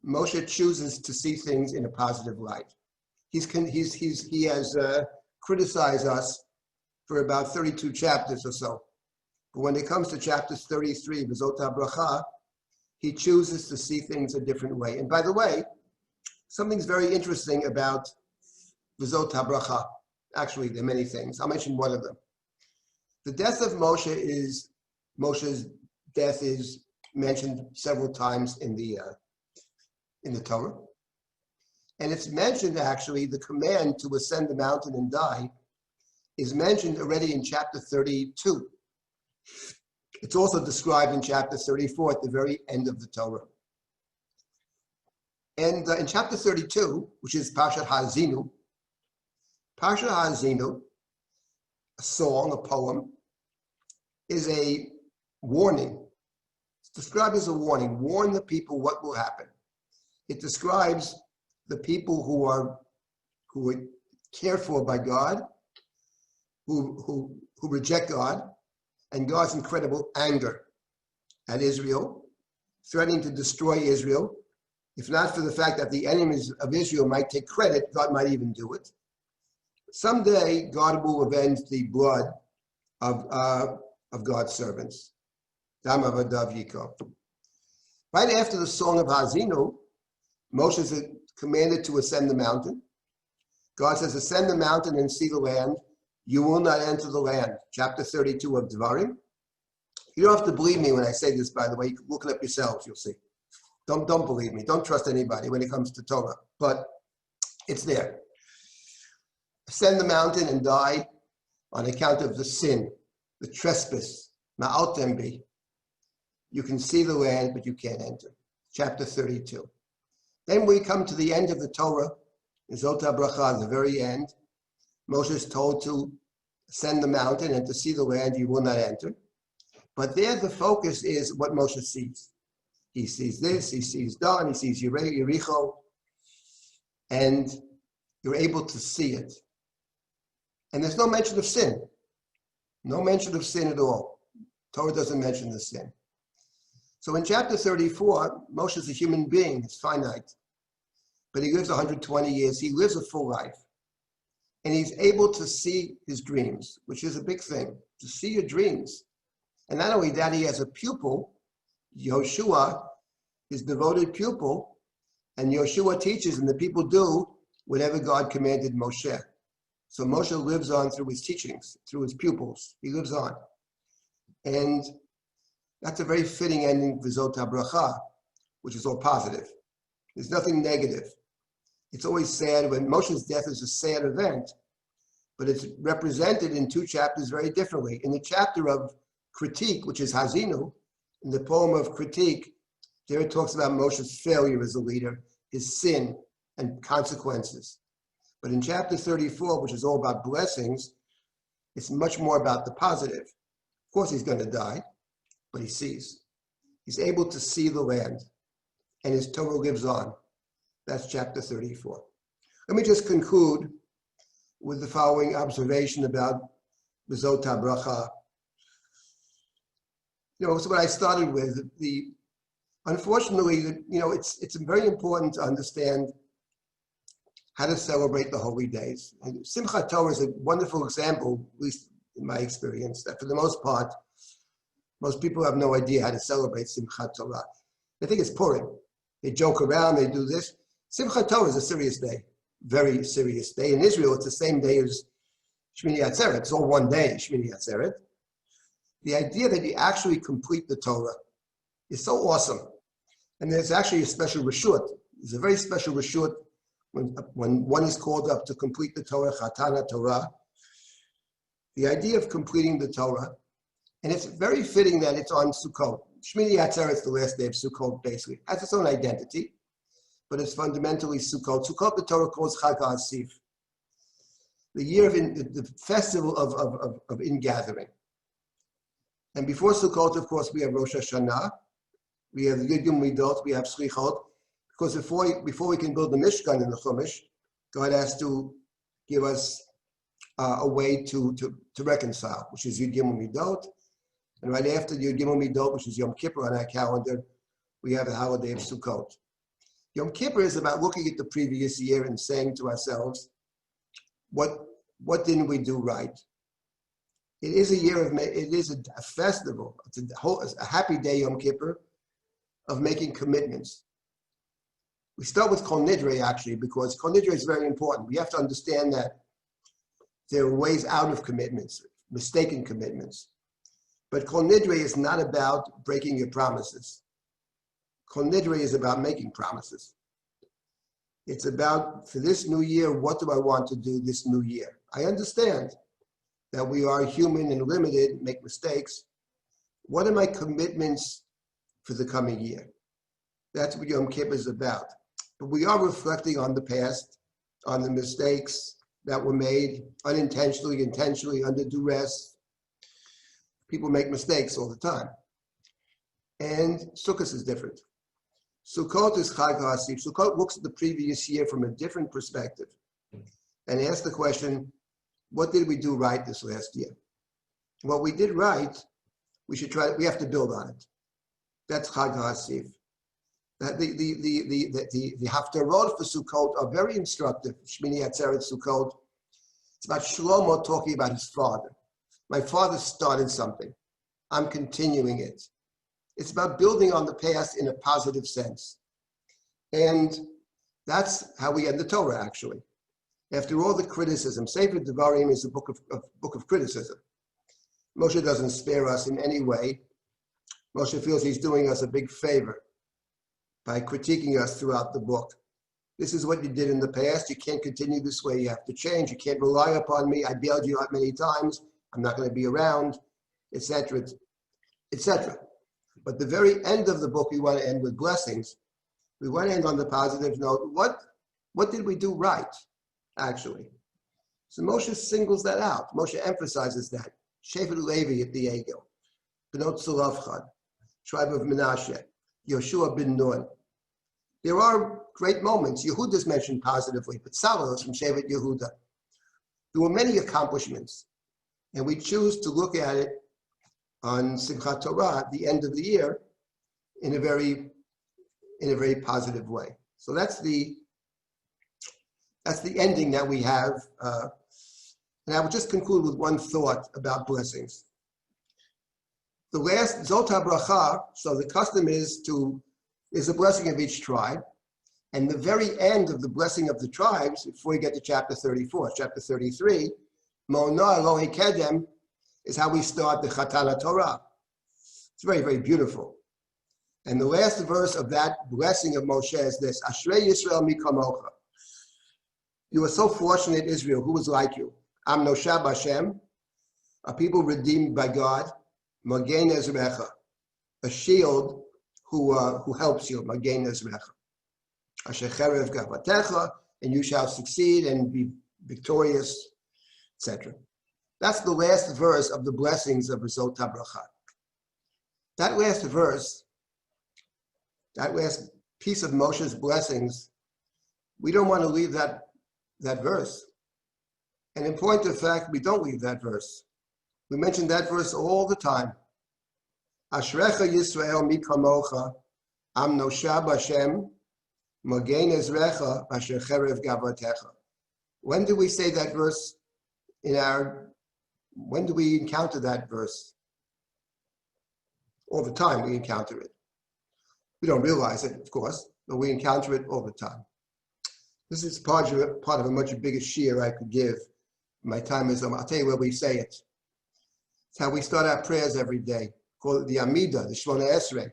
Moshe chooses to see things in a positive light. He has criticized us for about 32 chapters or so. But when it comes to chapters 33 of Zot HaBracha, he chooses to see things a different way. And by the way, something's very interesting about Zot HaBracha. Actually, there are many things. I'll mention one of them. The death of Moshe's death is mentioned several times in the Torah. And it's mentioned, actually, the command to ascend the mountain and die is mentioned already in chapter 32. It's also described in chapter 34 at the very end of the Torah. And in chapter 32, which is Parshat Ha'azinu, a song, a poem, is a warning. It's described as a warning. Warn the people what will happen. It describes the people who are cared for by God, who reject God, and God's incredible anger at Israel, threatening to destroy Israel. If not for the fact that the enemies of Israel might take credit, God might even do it. Someday, God will avenge the blood of God's servants. Right after the song of Ha'azinu, Moshe is commanded to ascend the mountain. God says, ascend the mountain and see the land. You will not enter the land. Chapter 32 of Devarim. You don't have to believe me when I say this, by the way. You can look it up yourselves, you'll see. Don't believe me. Don't trust anybody when it comes to Torah. But it's there. Ascend the mountain and die on account of the sin, the trespass. Ma'altem bi. You can see the land, but you can't enter. Chapter 32. Then we come to the end of the Torah, in Zot HaBracha, the very end. Moshe is told to ascend the mountain and to see the land you will not enter. But there the focus is what Moshe sees. He sees this, he sees Dan, he sees Yericho, and you're able to see it. And there's no mention of sin. No mention of sin at all. Torah doesn't mention the sin. So in chapter 34, Moshe is a human being, he's finite. But he lives 120 years, he lives a full life. And he's able to see his dreams, which is a big thing, to see your dreams. And not only that, he has a pupil, Yoshua, his devoted pupil, and Yoshua teaches, and the people do whatever God commanded Moshe. So Moshe lives on through his teachings, through his pupils. He lives on. And that's a very fitting ending for Zot HaBracha, which is all positive. There's nothing negative. It's always sad when Moshe's death is a sad event, but it's represented in two chapters very differently. In the chapter of critique, which is Ha'azinu, in the poem of critique, there it talks about Moshe's failure as a leader, his sin and consequences. But in chapter 34, which is all about blessings, it's much more about the positive. Of course, he's going to die, but he sees. He's able to see the land. and his Torah lives on. That's chapter 34. Let me just conclude with the following observation about Bezot HaBracha. So what I started with, unfortunately, it's very important to understand how to celebrate the holy days. And Simchat Torah is a wonderful example, at least in my experience, that for the most part, most people have no idea how to celebrate Simchat Torah. They think it's Purim. They joke around, they do this. Simchat Torah is a serious day, very serious day. In Israel, it's the same day as Shemini Atzeret. It's all one day, Shemini Atzeret. The idea that you actually complete the Torah is so awesome. And there's actually a special reshut. There's a very special reshut when one is called up to complete the Torah, Chatana Torah. The idea of completing the Torah, and it's very fitting that it's on Sukkot. Shemini Atzeret is the last day of Sukkot, basically. It has its own identity, but it's fundamentally Sukkot. Sukkot, the Torah calls Chag HaAsif, the year of the festival of ingathering. And before Sukkot, of course, we have Rosh Hashanah, we have Yud Yom Midot, we have Slichot, because before we can build the Mishkan in the Chumash, God has to give us a way to reconcile, which is Yud Yom Midot. And right after Yud Yom Midot, which is Yom Kippur on our calendar, we have the holiday of Sukkot. Yom Kippur is about looking at the previous year and saying to ourselves, what didn't we do right? It is a festival. It's a happy day, Yom Kippur, of making commitments. We start with Kol Nidre, actually, because Kol Nidre is very important. We have to understand that there are ways out of commitments, mistaken commitments. But Kol Nidre is not about breaking your promises. Kol Nidre is about making promises. It's about, for this new year, what do I want to do this new year? I understand that we are human and limited, make mistakes. What are my commitments for the coming year? That's what Yom Kippur is about. But we are reflecting on the past, on the mistakes that were made unintentionally, intentionally, under duress. People make mistakes all the time. And Sukkot is different. Sukkot is Chag HaAsif. Sukkot looks at the previous year from a different perspective and asks the question, what did we do right this last year? What we did right, we have to build on it. That's Chag HaAsif. The Haftarot for Sukkot are very instructive. Shemini Atzeret Sukkot. It's about Shlomo talking about his father. My father started something. I'm continuing it. It's about building on the past in a positive sense. And that's how we end the Torah, actually. After all the criticism, Sefer Devarim is a book of criticism. Moshe doesn't spare us in any way. Moshe feels he's doing us a big favor by critiquing us throughout the book. This is what you did in the past. You can't continue this way. You have to change. You can't rely upon me. I bailed you out many times. I'm not going to be around, etc., etc. But the very end of the book, we want to end with blessings. We want to end on the positive note. What did we do right, actually? So Moshe singles that out. Moshe emphasizes that. Shevet Levi at the Egel, Benot Zelophehad, Tribe of Menashe, Yoshua ben Nun. There are great moments. Yehuda is mentioned positively, but Salah is from Shevet Yehuda. There were many accomplishments, and we choose to look at it on Simchat Torah at the end of the year in a very positive way. So that's the ending that we have. And I will just conclude with one thought about blessings. The last Zot HaBracha, so the custom is a blessing of each tribe. And the very end of the blessing of the tribes, before we get to chapter 34, chapter 33, Mo'ona Elohe Kedem, is how we start the Chatana Torah. It's very, very beautiful. And the last verse of that blessing of Moshe is this, Ashrei Yisrael mi kamocha. You are so fortunate, Israel, who is like you? Am Noshab Hashem, a people redeemed by God, Magen Ezrecha, a shield who helps you, Magen Ezrecha. Asher cherev gavatecha, and you shall succeed and be victorious, etc. That's the last verse of the blessings of Zot HaBracha. That last verse, that last piece of Moshe's blessings, we don't want to leave that verse. And in point of fact, we don't leave that verse. We mention that verse all the time. Ashrecha Yisrael mi kamocha, am nosha b'Hashem, magen ezrecha asher cherev gavatecha. When do we say that verse when do we encounter that verse? All the time we encounter it. We don't realize it, of course, but we encounter it all the time. This is part of a much bigger shiur I could give. My time is I'll tell you where we say it. It's how we start our prayers every day. Call it the Amida, the Shemini Atzeret.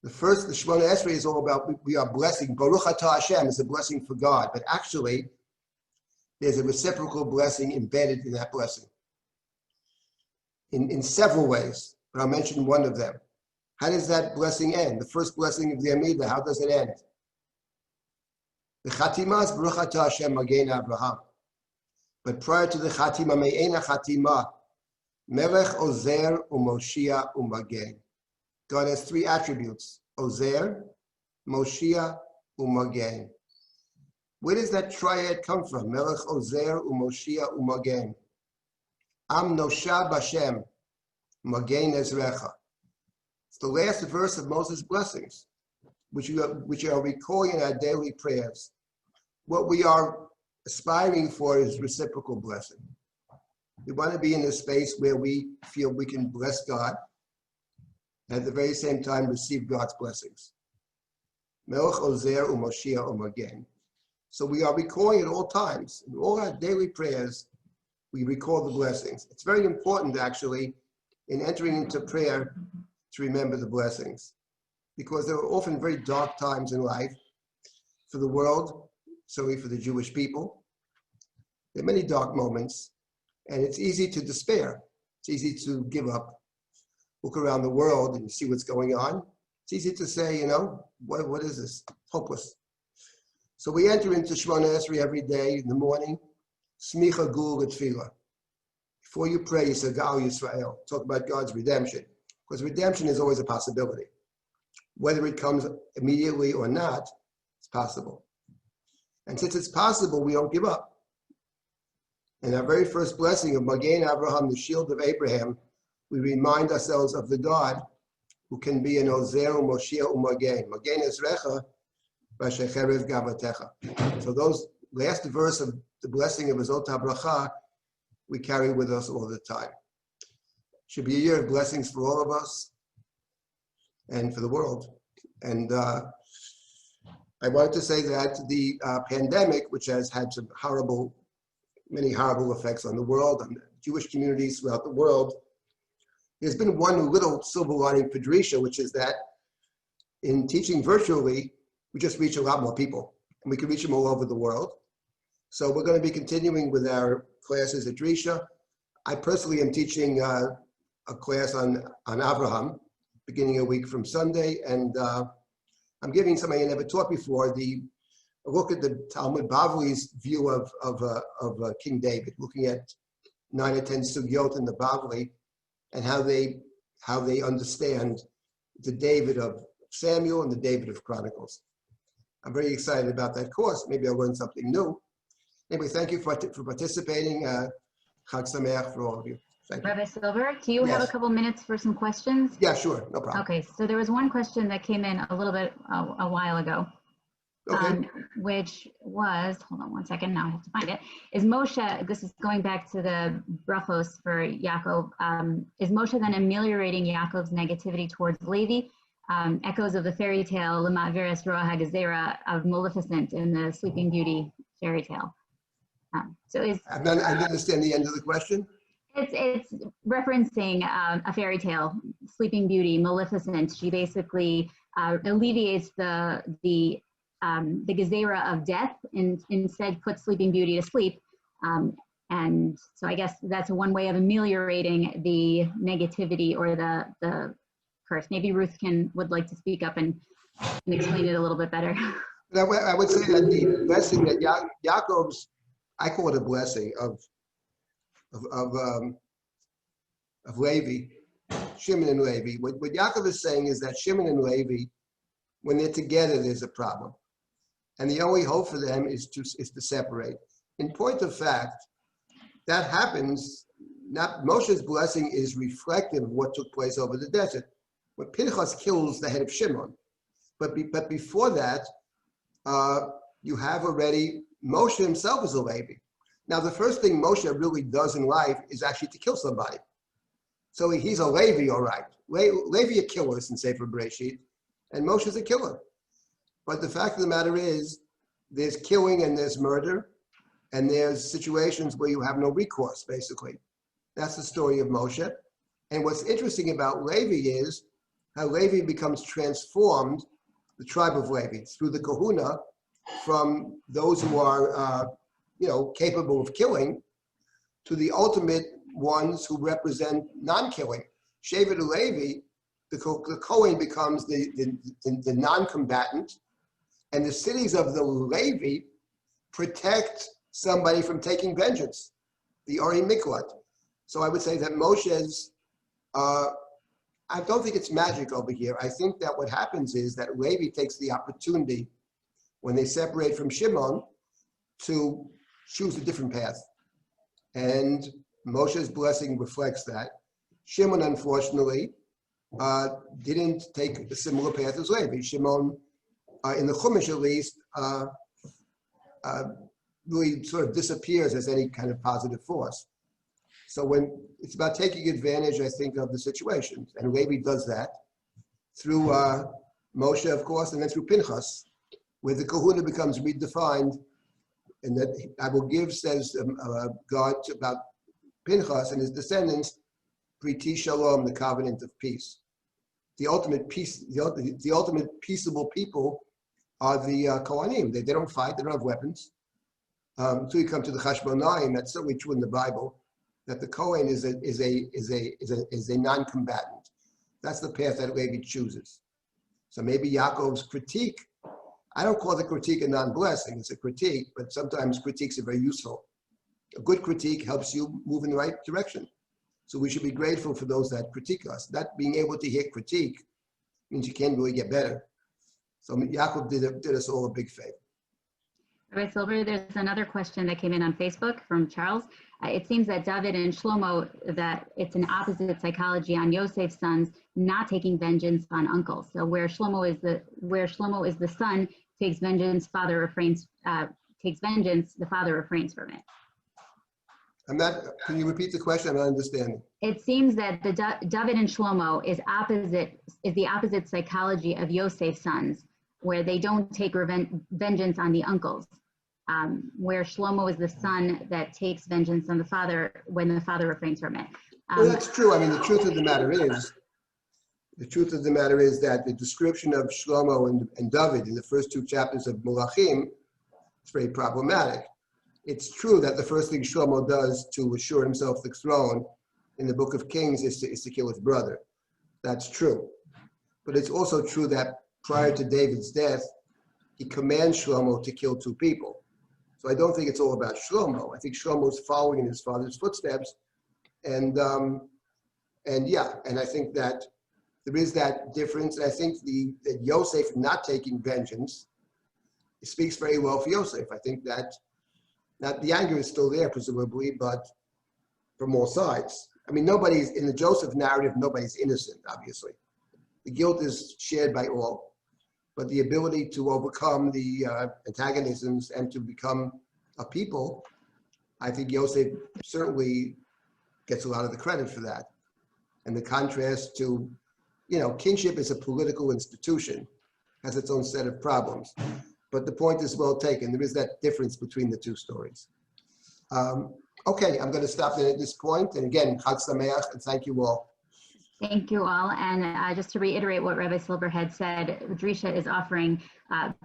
The Shemini Atzeret is all about we are blessing. Baruch atah Hashem is a blessing for God, but actually there's a reciprocal blessing embedded in that blessing. In several ways, but I'll mention one of them. How does that blessing end? The first blessing of the Amida, how does it end? The Chatima is Baruch atah Hashem Magen Abraham. But prior to the Chatima, Me'ena Chatima, Melech Ozer Umoshia Umagen. God has three attributes: Ozer, Moshia, Umagen. Where does that triad come from? Melech Ozer Umoshia Umagen. Am Nosha Bashem, Magen Ezrecha. It's the last verse of Moses' blessings, which are recalling in our daily prayers. What we are aspiring for is reciprocal blessing. We want to be in a space where we feel we can bless God and at the very same time receive God's blessings. Melech Ozer Umoshia Umagen. So we are recalling at all times, in all our daily prayers, we recall the blessings. It's very important, actually, in entering into prayer to remember the blessings, because there are often very dark times in life for the world, certainly for the Jewish people. There are many dark moments, and it's easy to despair. It's easy to give up. Look around the world and see what's going on. It's easy to say, what is this? Hopeless. So we enter into Shemini Atzeret every day in the morning. Smicha Gul Tefillah. Before you pray, you say, Gal Yisrael. Talk about God's redemption. Because redemption is always a possibility. Whether it comes immediately or not, it's possible. And since it's possible, we don't give up. In our very first blessing of Magen Abraham, the shield of Abraham, we remind ourselves of the God who can be an Ozer Umoshia Umagen. Magen Ezrecha v'asher cherev gavatecha. So those last verse of the blessing of Azot HaBracha, we carry with us all the time. Should be a year of blessings for all of us and for the world. And I wanted to say that the pandemic, which has had some many horrible effects on the world, on the Jewish communities throughout the world, there's been one little silver lining for Drisha, which is that in teaching virtually, we just reach a lot more people, and we can reach them all over the world. So we're going to be continuing with our classes at Drisha. I personally am teaching a class on Abraham, beginning a week from Sunday, and I'm giving something I never taught before, a look at the Talmud Bavli's view of King David, looking at 9 or 10 sugyot in the Bavli, and how they understand the David of Samuel and the David of Chronicles. I'm very excited about that course. Maybe I'll learn something new. Anyway, thank you for participating. Chag Sameach for all of you. Thank you. Rabbi Silber, do you have a couple minutes for some questions? Yeah, sure, no problem. Okay, so there was one question that came in a little bit a while ago, which was, hold on one second, now I have to find it. Is Moshe, this is going back to the brachos for Yaakov, is Moshe then ameliorating Yaakov's negativity towards Levi? Echoes of the fairy tale, Lema Veres Roa Hagazera of Maleficent in the Sleeping Beauty fairy tale. I didn't understand the end of the question. It's referencing a fairy tale, Sleeping Beauty, Maleficent. She basically alleviates the gezerah of death and instead puts Sleeping Beauty to sleep. And so I guess that's one way of ameliorating the negativity or the curse. Maybe Ruth would like to speak up and explain it a little bit better. I would say that the blessing that Yaakov's, I call it a blessing of Levi, Shimon and Levi. What Yaakov is saying is that Shimon and Levi When they're together, there's a problem. And the only hope for them is to separate. In point of fact, that happens, not Moshe's blessing is reflective of what took place over the desert. When Pinchas kills the head of Shimon. But before that, you have already, Moshe himself is a Levi. Now, the first thing Moshe really does in life is actually to kill somebody. So he's a Levi, all right. Levi are killers in Sefer Bereshit, and Moshe's a killer. But the fact of the matter is, there's killing and there's murder, and there's situations where you have no recourse, basically. That's the story of Moshe. And what's interesting about Levi is how Levi becomes transformed, the tribe of Levi, through the kahuna, from those who are, capable of killing, to the ultimate ones who represent non-killing. Shevet Levi, the Kohen becomes the non-combatant, and the cities of the Levi protect somebody from taking vengeance, the Ori Miklat. So I would say that Moshe's, I don't think it's magic over here. I think that what happens is that Levi takes the opportunity when they separate from Shimon to choose a different path. And Moshe's blessing reflects that. Shimon, unfortunately, didn't take a similar path as Levi. Shimon, in the Chumash at least, really sort of disappears as any kind of positive force. So when it's about taking advantage, I think, of the situations, and Levi does that through Moshe, of course, and then through Pinchas, where the kahuna becomes redefined, and that I will give, says God about Pinchas and his descendants, Priti Shalom, the covenant of peace. The ultimate peace, the ultimate peaceable people are the Kohanim. They don't fight, they don't have weapons. Until you come to the Chashbonaim, that's certainly true in the Bible, that the Kohen is a non-combatant. That's the path that Levi chooses. So maybe Yaakov's critique, I don't call the critique a non-blessing, it's a critique, but sometimes critiques are very useful. A good critique helps you move in the right direction. So we should be grateful for those that critique us. Not being able to hear critique means you can't really get better. So Yaakov did us all a big favor. Rabbi Silber, there's another question that came in on Facebook from Charles. It seems that David and Shlomo, that it's an opposite psychology on Yosef's sons not taking vengeance on uncles. So where Shlomo is the son takes vengeance, takes vengeance, the father refrains from it. Can you repeat the question? I'm not understanding. It seems that the David and Shlomo is the opposite psychology of Yosef's sons, where they don't take vengeance on the uncles, where Shlomo is the son that takes vengeance on the father when the father refrains from it. Well, that's true. I mean, the truth of the matter is that the description of Shlomo and David in the first two chapters of Malachim is very problematic. It's true that the first thing Shlomo does to assure himself the throne in the book of Kings is to kill his brother. That's true. But it's also true that prior to David's death, he commands Shlomo to kill two people. So I don't think it's all about Shlomo. I think Shlomo's following in his father's footsteps. And I think that there is that difference. And I think that Yosef not taking vengeance, it speaks very well for Yosef. I think that the anger is still there, presumably, but from all sides. I mean, nobody's, in the Joseph narrative, nobody's innocent, obviously. The guilt is shared by all, but the ability to overcome the antagonisms and to become a people, I think Yosef certainly gets a lot of the credit for that. And the contrast to, kinship is a political institution, has its own set of problems. But the point is well taken. There is that difference between the two stories. Okay, I'm going to stop there at this point. And again, Chag Sameach, and thank you all. Thank you all. And just to reiterate what Rabbi Silber had said, Drisha is offering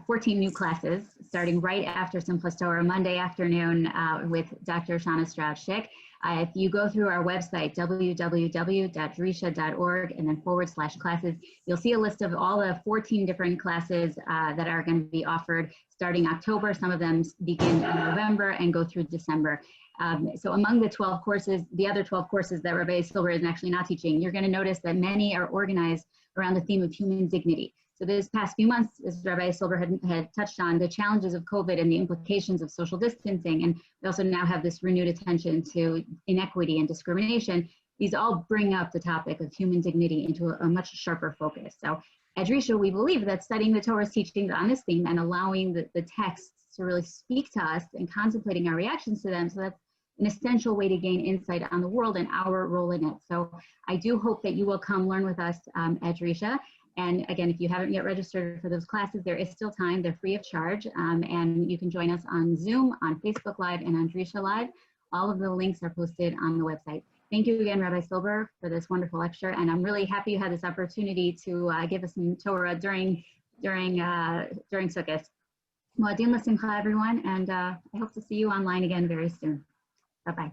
14 new classes starting right after Simchat Torah, Monday afternoon with Dr. Shana Strav-Schick. If you go through our website, www.drisha.org and then /classes, you'll see a list of all the 14 different classes that are going to be offered starting October. Some of them begin in November and go through December. So among the 12 courses, the other 12 courses that Rabbi Silber is actually not teaching, you're going to notice that many are organized around the theme of human dignity. So So this past few months, as Rabbi Silber had touched on, the challenges of COVID and the implications of social distancing, and we also now have this renewed attention to inequity and discrimination. These all bring up the topic of human dignity into a much sharper focus. So at Risha, we believe that studying the Torah's teachings on this theme and allowing the texts to really speak to us and contemplating our reactions to them, so that's an essential way to gain insight on the world and our role in it. So I do hope that you will come learn with us at Risha. And again, if you haven't yet registered for those classes, there is still time. They're free of charge. And you can join us on Zoom, on Facebook Live, and on Risha Live. All of the links are posted on the website. Thank you again, Rabbi Silber, for this wonderful lecture. And I'm really happy you had this opportunity to give us some Torah during Sukkot. Moadim l'simcha, everyone. And I hope to see you online again very soon. Bye-bye.